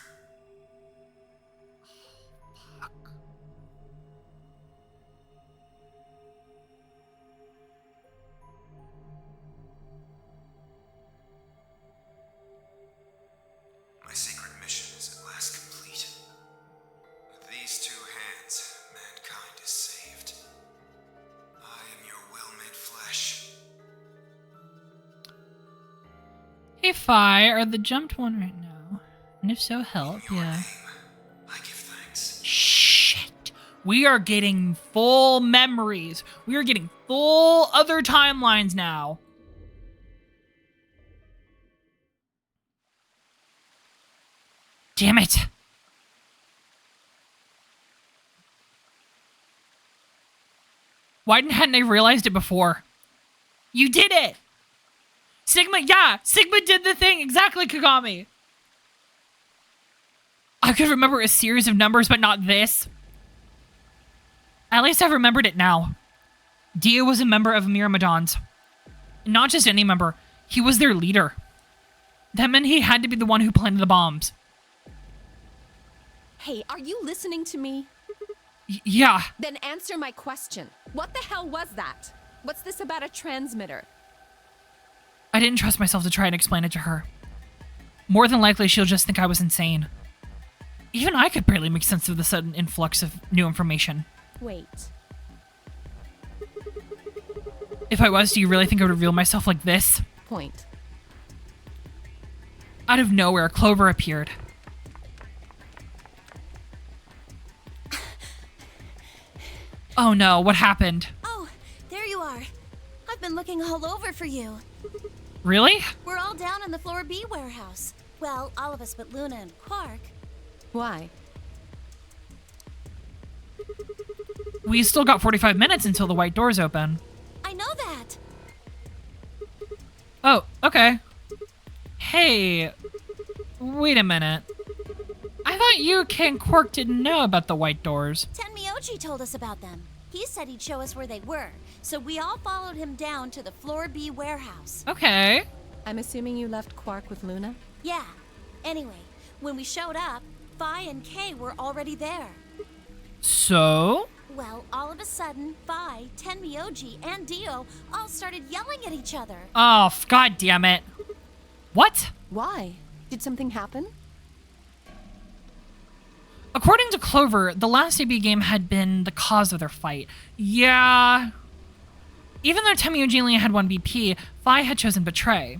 My sacred mission is at last complete. With these 2 hands, mankind is saved. I am your will made flesh. Hey, Fi, are the jumped one right now? And if so, help, In your yeah. name, I give thanks. Shit. We are getting full memories. We are getting full other timelines now. Damn it. Why hadn't I realized it before? You did it! Sigma did the thing! Exactly, Kagami! I could remember a series of numbers, but not this. At least I've remembered it now. Dia was a member of Myrmidons. Not just any member, he was their leader. That meant he had to be the one who planted the bombs. Hey, are you listening to me? Yeah. Then answer my question. What the hell was that? What's this about a transmitter? I didn't trust myself to try and explain it to her. More than likely, she'll just think I was insane. Even I could barely make sense of the sudden influx of new information. Wait. If I was, do you really think I would reveal myself like this? Point. Out of nowhere, Clover appeared. Oh no, what happened? Oh, there you are. I've been looking all over for you. Really? We're all down in the floor B warehouse. Well, all of us but Luna and Quark. Why? We still got 45 minutes until the white doors open. I know that. Oh, okay. Hey, wait a minute. I thought you, Kay, and Quark didn't know about the white doors. Tenmyoji told us about them. He said he'd show us where they were, so we all followed him down to the floor B warehouse. Okay. I'm assuming you left Quark with Luna? Yeah. Anyway, when we showed up, Phi and Kay were already there. So? Well, all of a sudden, Phi, Tenmyoji, and Dio all started yelling at each other. Oh, god damn it. What? Why? Did something happen? According to Clover, the last AB game had been the cause of their fight. Yeah. Even though Tenmyoji only had one BP, Phi had chosen Betray.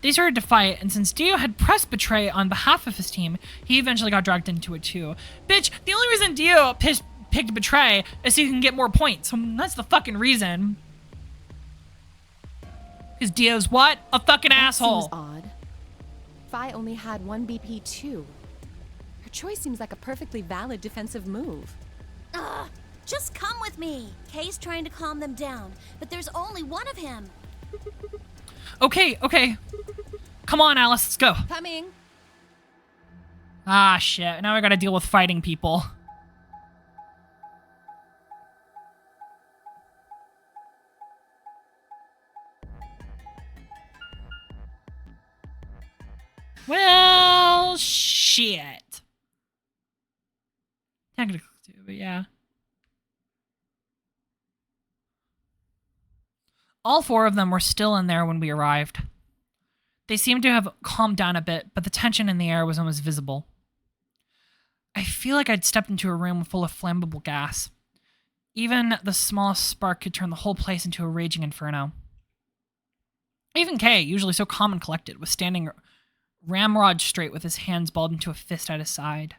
They started to fight, and since Dio had pressed Betray on behalf of his team, he eventually got dragged into it too. Bitch, the only reason Dio picked Betray is so you can get more points. That's the fucking reason. Because Dio's what? A fucking asshole. Seems odd. Phi only had one BP too. Her choice seems like a perfectly valid defensive move. Ugh, just come with me. Kay's trying to calm them down, but there's only one of him. Okay, okay. Come on, Alice, let's go. Coming. Ah, shit. Now I gotta deal with fighting people. Well, shit. Technically, but yeah. All four of them were still in there when we arrived. They seemed to have calmed down a bit, but the tension in the air was almost visible. I feel like I'd stepped into a room full of flammable gas. Even the smallest spark could turn the whole place into a raging inferno. Even Kay, usually so calm and collected, was standing ramrod straight with his hands balled into a fist at his side.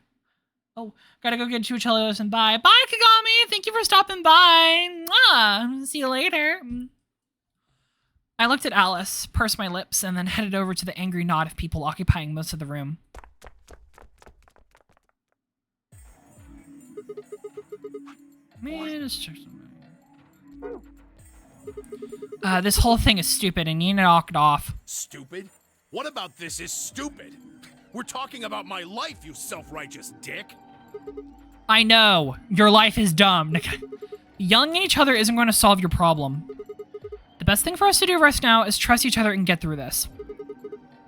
Oh, gotta go get Chuchelos and bye. Bye, Kagami! Thank you for stopping by! Mwah. See you later. I looked at Alice, pursed my lips, and then headed over to the angry knot of people occupying most of the room. Man, let's check something. This whole thing is stupid and you need to knock it off. Stupid? What about this is stupid? We're talking about my life, you self-righteous dick. I know. Your life is dumb. Yelling at each other isn't going to solve your problem. The best thing for us to do right now is trust each other and get through this.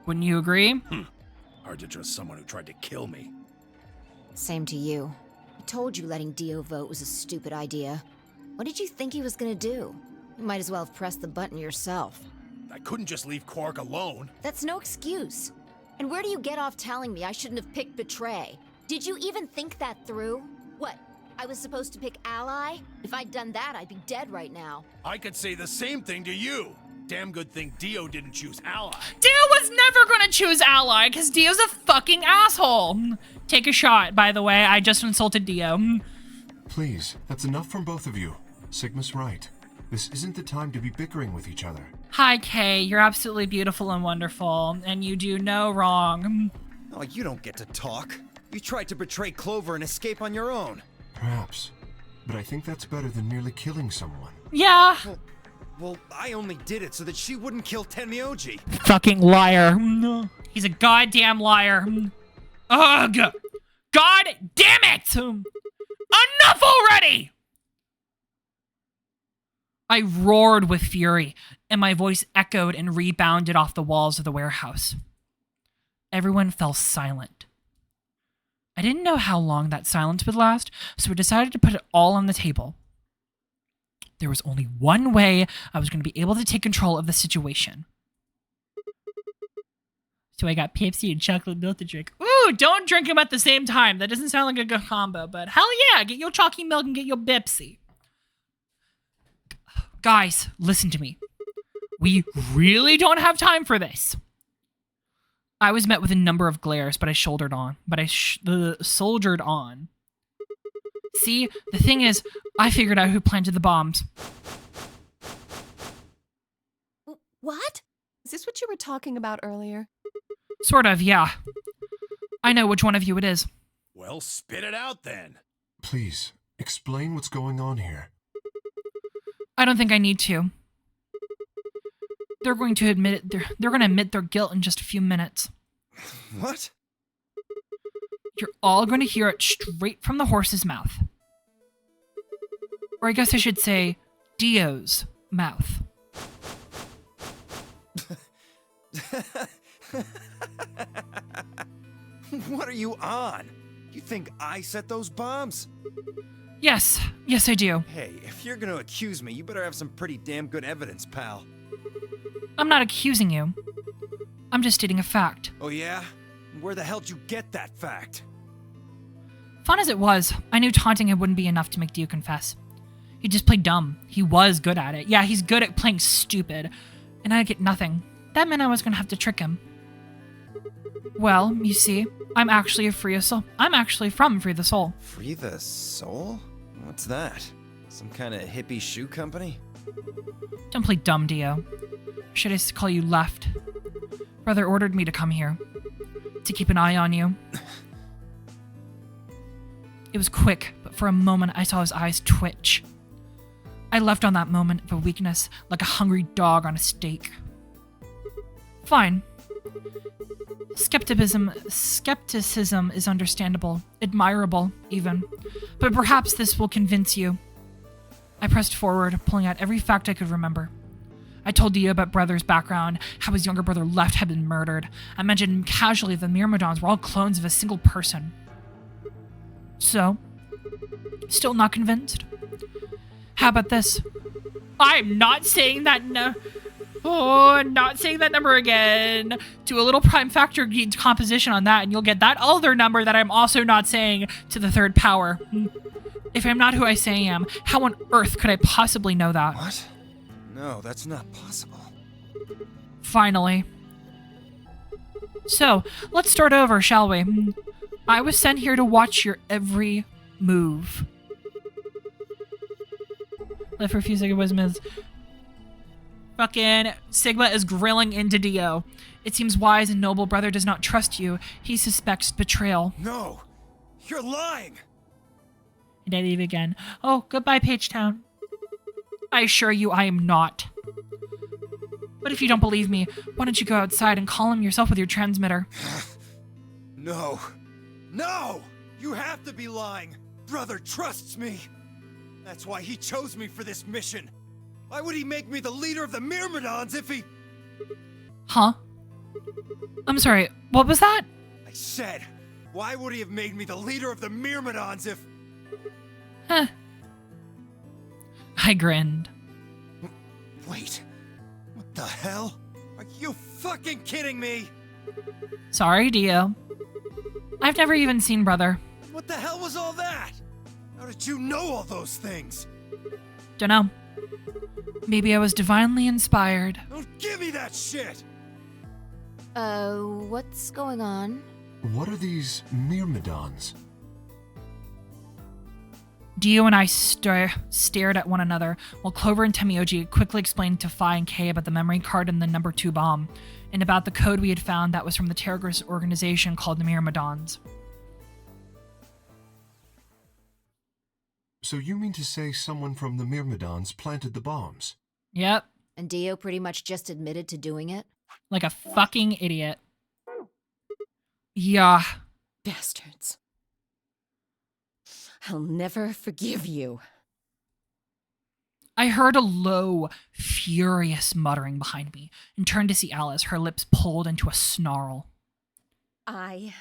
Wouldn't you agree? Hard to trust someone who tried to kill me. Same to you. I told you letting Dio vote was a stupid idea. What did you think he was gonna do? You might as well have pressed the button yourself. I couldn't just leave Quark alone. That's no excuse. And where do you get off telling me I shouldn't have picked Betray? Did you even think that through? What? I was supposed to pick Ally? If I'd done that, I'd be dead right now. I could say the same thing to you. Damn good thing Dio didn't choose Ally. Dio was never going to choose Ally because Dio's a fucking asshole. Take a shot, by the way. I just insulted Dio. Please, that's enough from both of you. Sigma's right. This isn't the time to be bickering with each other. Hi, Kay. You're absolutely beautiful and wonderful, and you do no wrong. Oh, you don't get to talk. You tried to betray Clover and escape on your own. Perhaps. But I think that's better than merely killing someone. Yeah. Well, I only did it so that she wouldn't kill Tenmyoji. Fucking liar. He's a goddamn liar. Ugh. God damn it! Enough already! I roared with fury, and my voice echoed and rebounded off the walls of the warehouse. Everyone fell silent. I didn't know how long that silence would last, so I decided to put it all on the table. There was only one way I was going to be able to take control of the situation. So I got Pepsi and chocolate milk to drink. Ooh, don't drink them at the same time. That doesn't sound like a good combo, but hell yeah, get your chocolate milk and get your Pepsi. Guys, listen to me. We really don't have time for this. I was met with a number of glares, but I soldiered on. Soldiered on. See, the thing is, I figured out who planted the bombs. What? Is this what you were talking about earlier? Sort of, yeah. I know which one of you it is. Well, spit it out then. Please, explain what's going on here. I don't think I need to. They're going to admit it. They're going to admit their guilt in just a few minutes. What? You're all going to hear it straight from the horse's mouth. Or I guess I should say, Dio's mouth. What are you on? You think I set those bombs? Yes, I do. Hey, if you're gonna accuse me, you better have some pretty damn good evidence, pal. I'm not accusing you. I'm just stating a fact. Oh yeah? Where the hell'd you get that fact? Fun as it was, I knew taunting him wouldn't be enough to make Dio confess. He just played dumb. He was good at it. Yeah, he's good at playing stupid. And I'd get nothing. That meant I was gonna have to trick him. Well, you see, I'm actually a free soul. I'm actually from Free the Soul. Free the Soul? What's that? Some kind of hippie shoe company? Don't play dumb, Dio. Should I call you Left? Brother ordered me to come here. To keep an eye on you. It was quick, but for a moment I saw his eyes twitch. I left on that moment of weakness like a hungry dog on a steak. Fine. Skepticism is understandable, admirable even, but perhaps this will convince you. I pressed forward, pulling out every fact I could remember. I told Dio about Brother's background, how his younger brother Left had been murdered. I mentioned casually the Myrmidons were all clones of a single person. So, still not convinced? How about this? I'm not saying that not saying that number again. Do a little prime factor composition on that and you'll get that other number that I'm also not saying to the third power. If I'm not who I say I am, how on earth could I possibly know that? What? No, that's not possible. Finally. So, let's start over, shall we? I was sent here to watch your every move. Left for a few seconds was fucking Sigma is grilling into Dio. It seems wise and noble brother does not trust you. He suspects betrayal. No! You're lying! And I leave again. Oh, goodbye, Pagetown. I assure you I am not. But if you don't believe me, why don't you go outside and call him yourself with your transmitter? No. No! You have to be lying! Brother trusts me! That's why he chose me for this mission! Why would he make me the leader of the Myrmidons if he... Huh? I'm sorry, what was that? I said, why would he have made me the leader of the Myrmidons if... Huh. I grinned. Wait, what the hell? Are you fucking kidding me? Sorry, Dio. I've never even seen Brother. What the hell was all that? How did you know all those things? Dunno. Maybe I was divinely inspired. Don't give me that shit! What's going on? What are these Myrmidons? Dio and I stared at one another, while Clover and Temioji quickly explained to Phi and Kay about the memory card and the number 2 bomb, and about the code we had found that was from the terrorist organization called the Myrmidons. So you mean to say someone from the Myrmidons planted the bombs? Yep. And Dio pretty much just admitted to doing it? Like a fucking idiot. Yeah. Bastards. I'll never forgive you. I heard a low, furious muttering behind me and turned to see Alice, her lips pulled into a snarl. I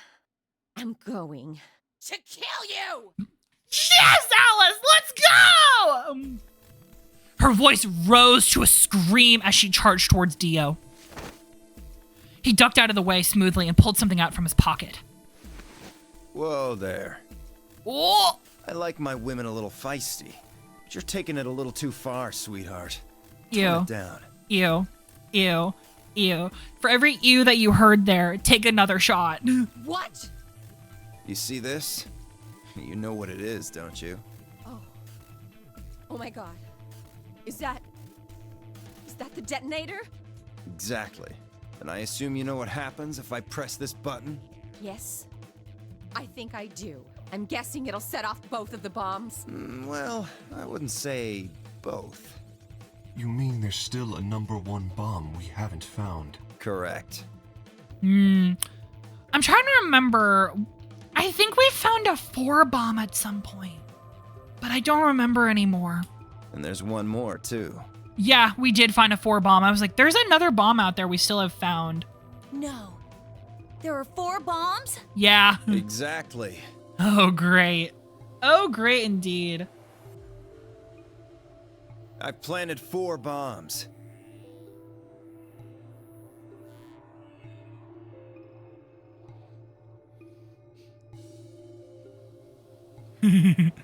am going To kill you! Yes, Alice, let's go! Her voice rose to a scream as she charged towards Dio. He ducked out of the way smoothly and pulled something out from his pocket. Whoa there. Oh! I like my women a little feisty, but you're taking it a little too far, sweetheart. Tone Ew. it down. Ew. Ew. ew. For every ew that you heard there, take another shot. What? You see this? You know what it is, don't you? Oh. Oh my god. Is that the detonator? Exactly. And I assume you know what happens if I press this button? Yes. I think I do. I'm guessing it'll set off both of the bombs. Well, I wouldn't say both. You mean there's still a #1 bomb we haven't found? Correct. I'm trying to remember. I think we found a 4 bomb at some point, but I don't remember anymore. And there's one more, too. Yeah, we did find a 4 bomb. I was like, there's another bomb out there we still have found. No. There are 4 bombs? Yeah. Exactly. Oh, great. Oh, great indeed. I planted 4 bombs.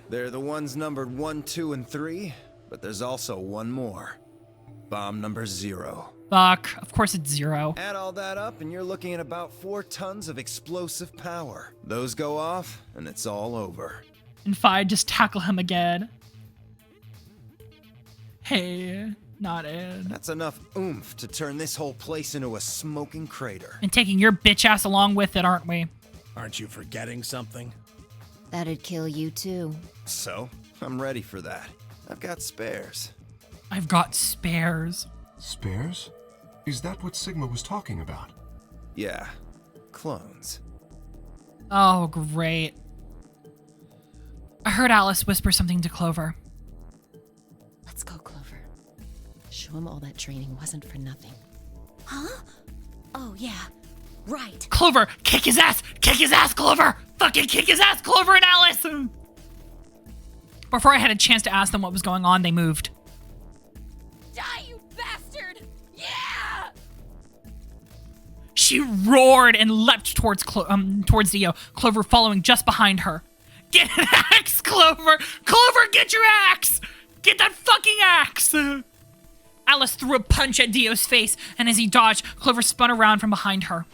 They're the ones numbered 1, 2, and 3, but there's also one more. Bomb number 0. Fuck. Of course it's 0. Add all that up and you're looking at about 4 tons of explosive power. Those go off and it's all over. And Fi, just tackle him again. Hey, not in. That's enough oomph to turn this whole place into a smoking crater. And taking your bitch ass along with it, aren't we? Aren't you forgetting something? That'd kill you too. So, I'm ready for that. I've got spares. I've got spares. Spares? Is that what Sigma was talking about? Yeah, clones. Oh, great. I heard Alice whisper something to Clover. Let's go, Clover. Show him all that training wasn't for nothing. Huh? Oh, yeah. Right. Clover, kick his ass! Kick his ass, Clover! Fucking kick his ass, Clover and Alice! Before I had a chance to ask them what was going on, they moved. Die, you bastard! Yeah! She roared and leapt towards Dio, Clover following just behind her. Get an axe, Clover! Clover, get your axe! Get that fucking axe! Alice threw a punch at Dio's face, and as he dodged, Clover spun around from behind her.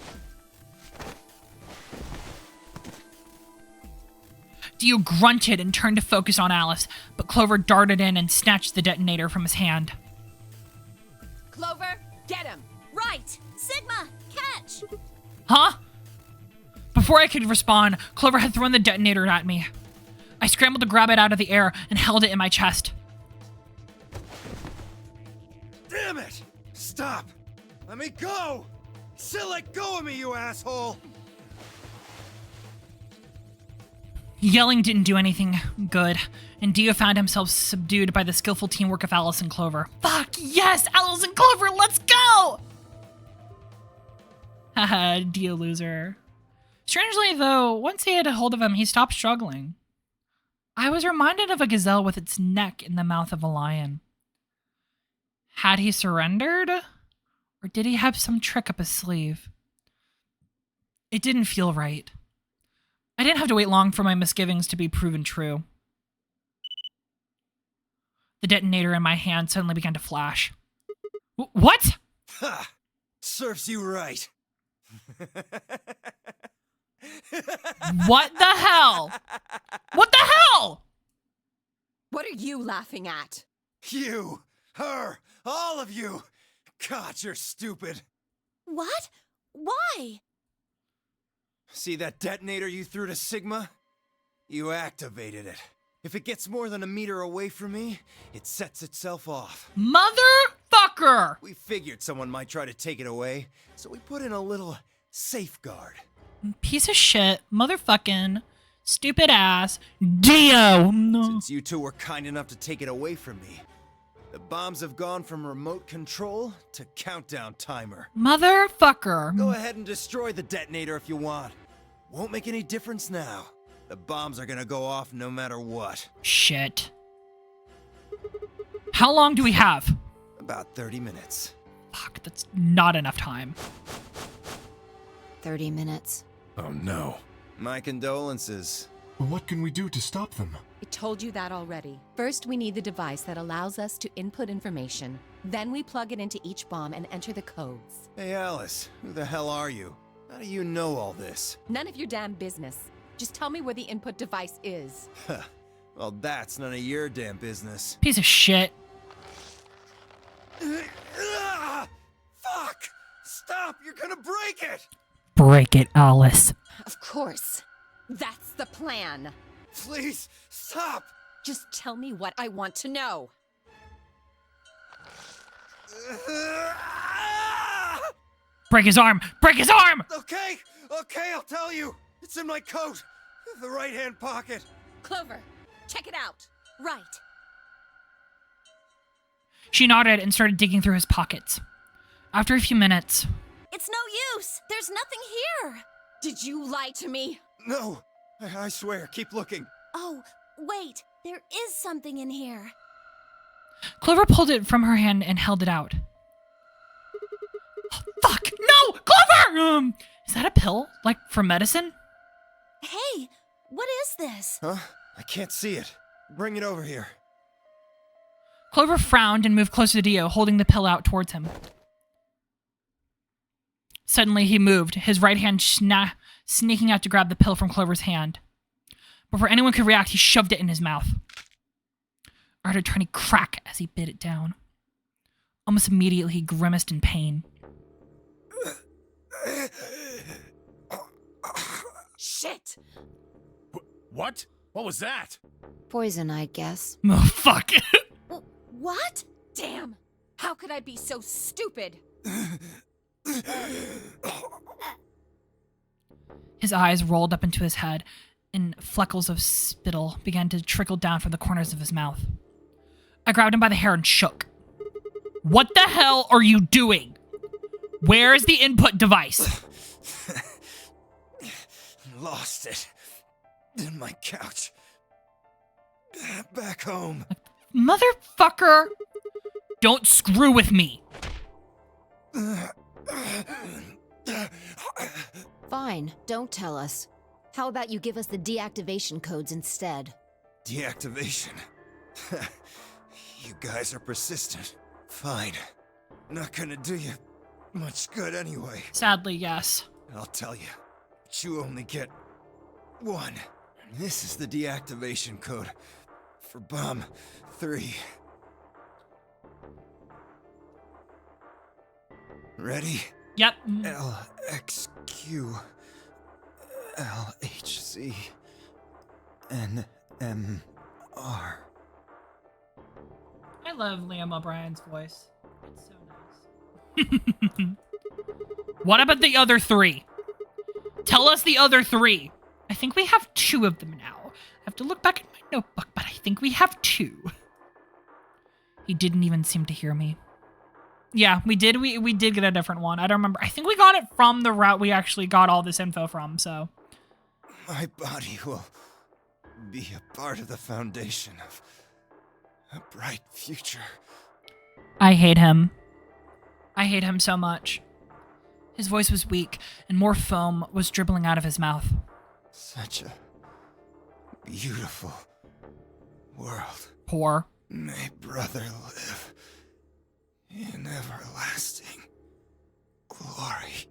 Dio grunted and turned to focus on Alice, but Clover darted in and snatched the detonator from his hand. Clover, get him! Right! Sigma, catch! Huh? Before I could respond, Clover had thrown the detonator at me. I scrambled to grab it out of the air and held it in my chest. Damn it! Stop! Let me go! Still let go of me, you asshole! Yelling didn't do anything good, and Dio found himself subdued by the skillful teamwork of Alice and Clover. Fuck yes! Alice and Clover, let's go! Haha, Dio loser. Strangely, though, once he had a hold of him, he stopped struggling. I was reminded of a gazelle with its neck in the mouth of a lion. Had he surrendered? Or did he have some trick up his sleeve? It didn't feel right. I didn't have to wait long for my misgivings to be proven true. The detonator in my hand suddenly began to flash. What? Ha! Serves you right. What the hell? What the hell? What are you laughing at? You, her, all of you. God, you're stupid. What? Why? See that detonator you threw to Sigma? You activated it. If it gets more than a meter away from me, it sets itself off. Motherfucker! We figured someone might try to take it away, so we put in a little safeguard. Piece of shit, motherfucking, stupid ass, Dio! No. Since you two were kind enough to take it away from me, the bombs have gone from remote control to countdown timer. Motherfucker. Go ahead and destroy the detonator if you want. Won't make any difference now. The bombs are gonna go off no matter what. Shit. How long do we have? About 30 minutes. Fuck, that's not enough time. 30 minutes. Oh no. My condolences. What can we do to stop them? I told you that already. First, we need the device that allows us to input information. Then we plug it into each bomb and enter the codes. Hey, Alice, who the hell are you? How do you know all this? None of your damn business. Just tell me where the input device is. Well, that's none of your damn business. Piece of shit. Fuck! Stop! You're gonna break it! Break it, Alice. Of course. That's the plan. Please, stop! Just tell me what I want to know. Break his arm! Break his arm! Okay, I'll tell you. It's in my coat. The right-hand pocket. Clover, check it out. Right. She nodded and started digging through his pockets. After a few minutes, It's no use. There's nothing here. Did you lie to me? No, I swear, keep looking. Oh, wait. There is something in here. Clover pulled it from her hand and held it out. Fuck! No! Clover! Is that a pill? Like, for medicine? Hey, what is this? Huh? I can't see it. Bring it over here. Clover frowned and moved closer to Dio, holding the pill out towards him. Suddenly, he moved, his right hand sneaking out to grab the pill from Clover's hand. Before anyone could react, he shoved it in his mouth. I heard a tiny crack as he bit it down. Almost immediately, he grimaced in pain. Shit! What? What was that? Poison, I guess. Oh, fuck. What? Damn! How could I be so stupid? His eyes rolled up into his head, and fleckles of spittle began to trickle down from the corners of his mouth. I grabbed him by the hair and shook. What the hell are you doing? Where is the input device? Lost it. In my couch. Back home. Motherfucker! Don't screw with me. Fine, don't tell us. How about you give us the deactivation codes instead? Deactivation. You guys are persistent. Fine. Not gonna do you much good anyway. Sadly, yes. I'll tell you. But you only get one. This is the deactivation code for Bomb 3. Ready? Yep. LXQ LHC NMR. I love Liam O'Brien's voice. It's so nice. What about the other 3? Tell us the other 3. I think we have 2 of them now. I have to look back in my notebook, but I think we have 2. He didn't even seem to hear me. Yeah, we did. We did get a different one. I don't remember. I think we got it from the route we actually got all this info from, so. My body will be a part of the foundation of a bright future. I hate him. I hate him so much. His voice was weak, and more foam was dribbling out of his mouth. Such a beautiful world. Poor. May brother live in everlasting glory.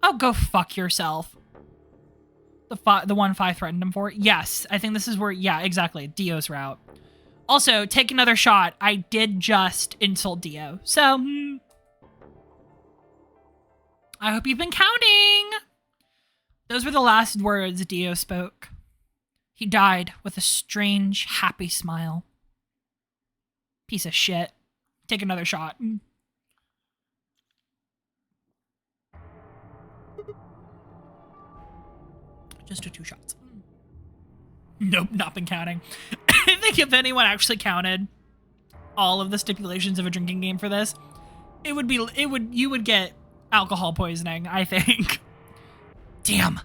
Oh, go fuck yourself. The one Phi threatened him for? Yes, I think this is where, yeah, exactly, Dio's route. Also, take another shot. I did just insult Dio, so, I hope you've been counting. Those were the last words Dio spoke. He died with a strange, happy smile. Piece of shit. Take another shot. Just do 2 shots. Nope, not been counting. I think if anyone actually counted all of the stipulations of a drinking game for this, you would get alcohol poisoning, I think. Damn.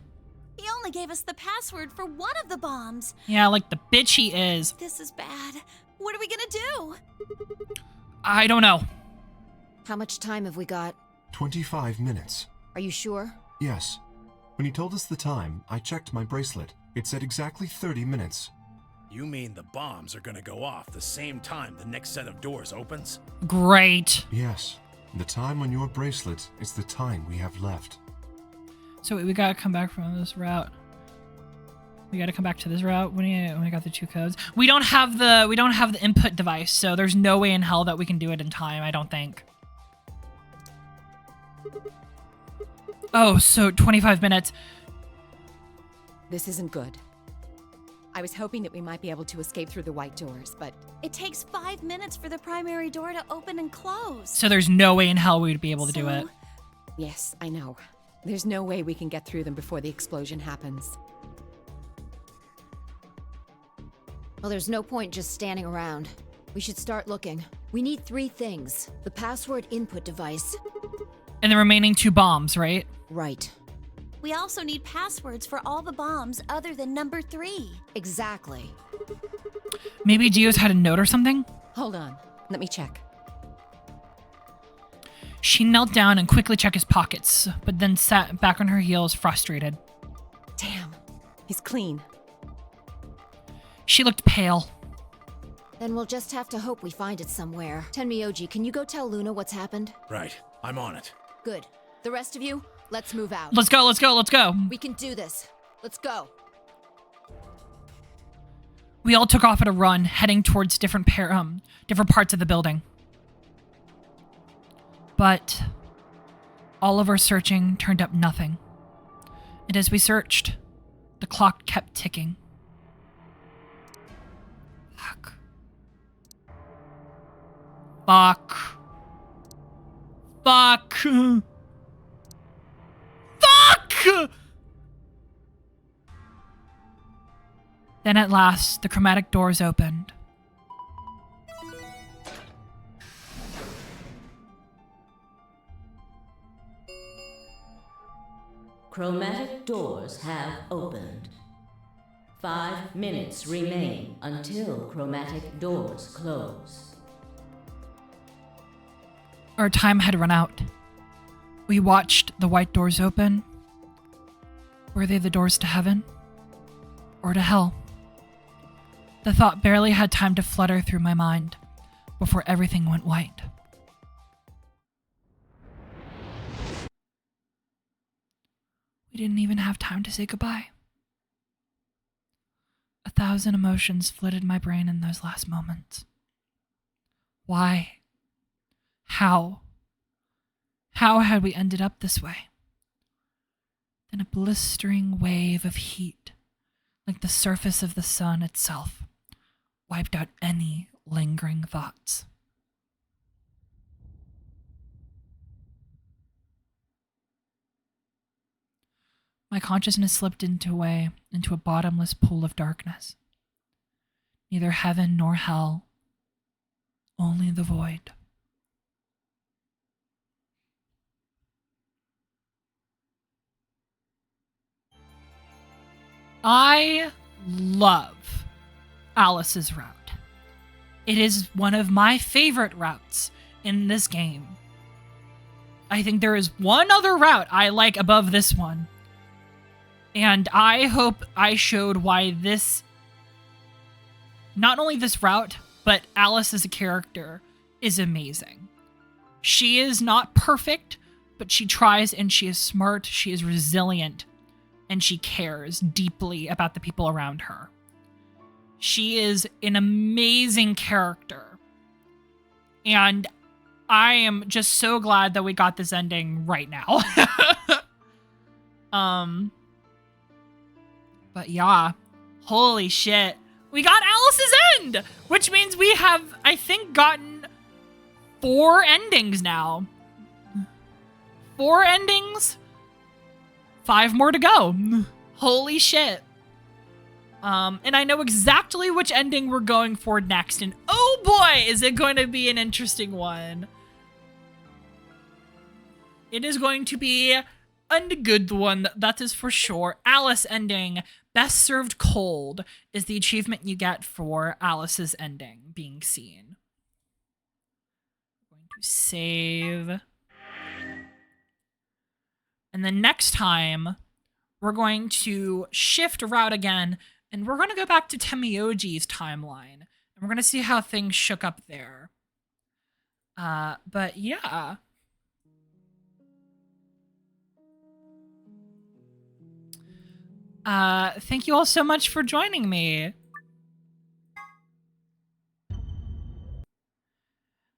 He only gave us the password for one of the bombs. Yeah, like the bitch he is. This is bad. What are we gonna do? I don't know. How much time have we got? 25 minutes. Are you sure? Yes. When he told us the time, I checked my bracelet. It said exactly 30 minutes. You mean the bombs are gonna go off the same time the next set of doors opens? Great. Yes. The time on your bracelet is the time we have left. So we gotta come back from this route. We gotta come back to this route when we got the 2 codes. We don't have the input device, so there's no way in hell that we can do it in time, I don't think. Oh, so 25 minutes. This isn't good. I was hoping that we might be able to escape through the white doors, but It takes 5 minutes for the primary door to open and close. So there's no way in hell we would be able to do it. yes, I know. There's no way we can get through them before the explosion happens. Well, there's no point just standing around. We should start looking. We need 3 things. The password input device. And the remaining 2 bombs, right? Right. We also need passwords for all the bombs other than number 3. Exactly. Maybe Gio's had a note or something? Hold on. Let me check. She knelt down and quickly checked his pockets, but then sat back on her heels, frustrated. Damn. He's clean. She looked pale. Then we'll just have to hope we find it somewhere. Tenmyoji, can you go tell Luna what's happened? Right, I'm on it. Good. The rest of you, let's move out. Let's go, let's go, let's go. We can do this. Let's go. We all took off at a run, heading towards different parts of the building. But all of our searching turned up nothing. And as we searched, the clock kept ticking. Fuck. Fuck. Fuck. Fuck! Then at last, the chromatic doors opened. Chromatic doors have opened. 5 minutes remain until chromatic doors close. Our time had run out. We watched the white doors open. Were they the doors to heaven? Or to hell? The thought barely had time to flutter through my mind before everything went white. We didn't even have time to say goodbye. 1,000 emotions flooded my brain in those last moments. Why? How? How had we ended up this way? Then a blistering wave of heat, like the surface of the sun itself, wiped out any lingering thoughts. My consciousness slipped into a bottomless pool of darkness. Neither heaven nor hell, only the void. I love Alice's route. It is one of my favorite routes in this game. I think there is one other route I like above this one. And I hope I showed why this, not only this route, but Alice as a character is amazing. She is not perfect, but she tries and she is smart, she is resilient, and she cares deeply about the people around her. She is an amazing character. And I am just so glad that we got this ending right now. But yeah, holy shit. We got Alice's End, which means we have, I think, gotten 4 endings now. 4 endings, 5 more to go. Holy shit. And I know exactly which ending we're going for next, and oh boy, is it going to be an interesting one. It is going to be a good one, that is for sure. Alice ending, best served cold, is the achievement you get for Alice's ending being seen. I'm going to save. And then next time, we're going to shift route again And we're going to go back to Temioji's timeline. And we're going to see how things shook up there. But yeah. Thank you all so much for joining me.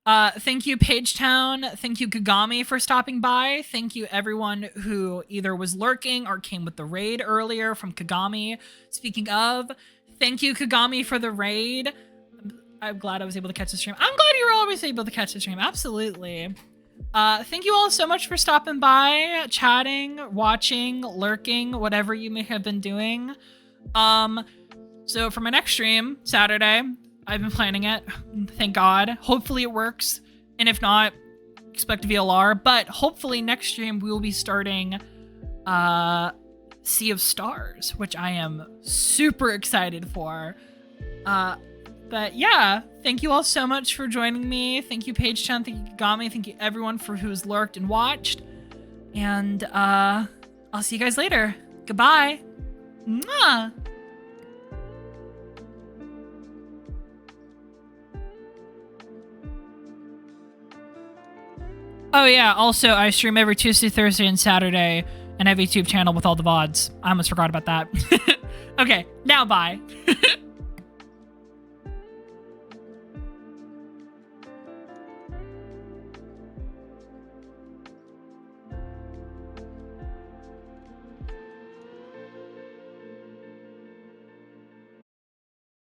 Thank you, Pagetown. Thank you, Kagami, for stopping by. Thank you, everyone who either was lurking or came with the raid earlier from Kagami. Speaking of, thank you, Kagami, for the raid. I'm glad I was able to catch the stream. I'm glad you were always able to catch the stream. Absolutely. Thank you all so much for stopping by, chatting, watching, lurking, whatever you may have been doing. So for my next stream, Saturday, I've been planning it. Thank God. Hopefully it works. And if not, expect VLR. But hopefully next stream we will be starting Sea of Stars, which I am super excited for. But yeah, thank you all so much for joining me. Thank you, Pagetown. Thank you, Kagami. Thank you, everyone, for who's lurked and watched. And I'll see you guys later. Goodbye. Mwah. Oh yeah, also I stream every Tuesday, Thursday, and Saturday, and I have a YouTube channel with all the VODs. I almost forgot about that. Okay, now bye.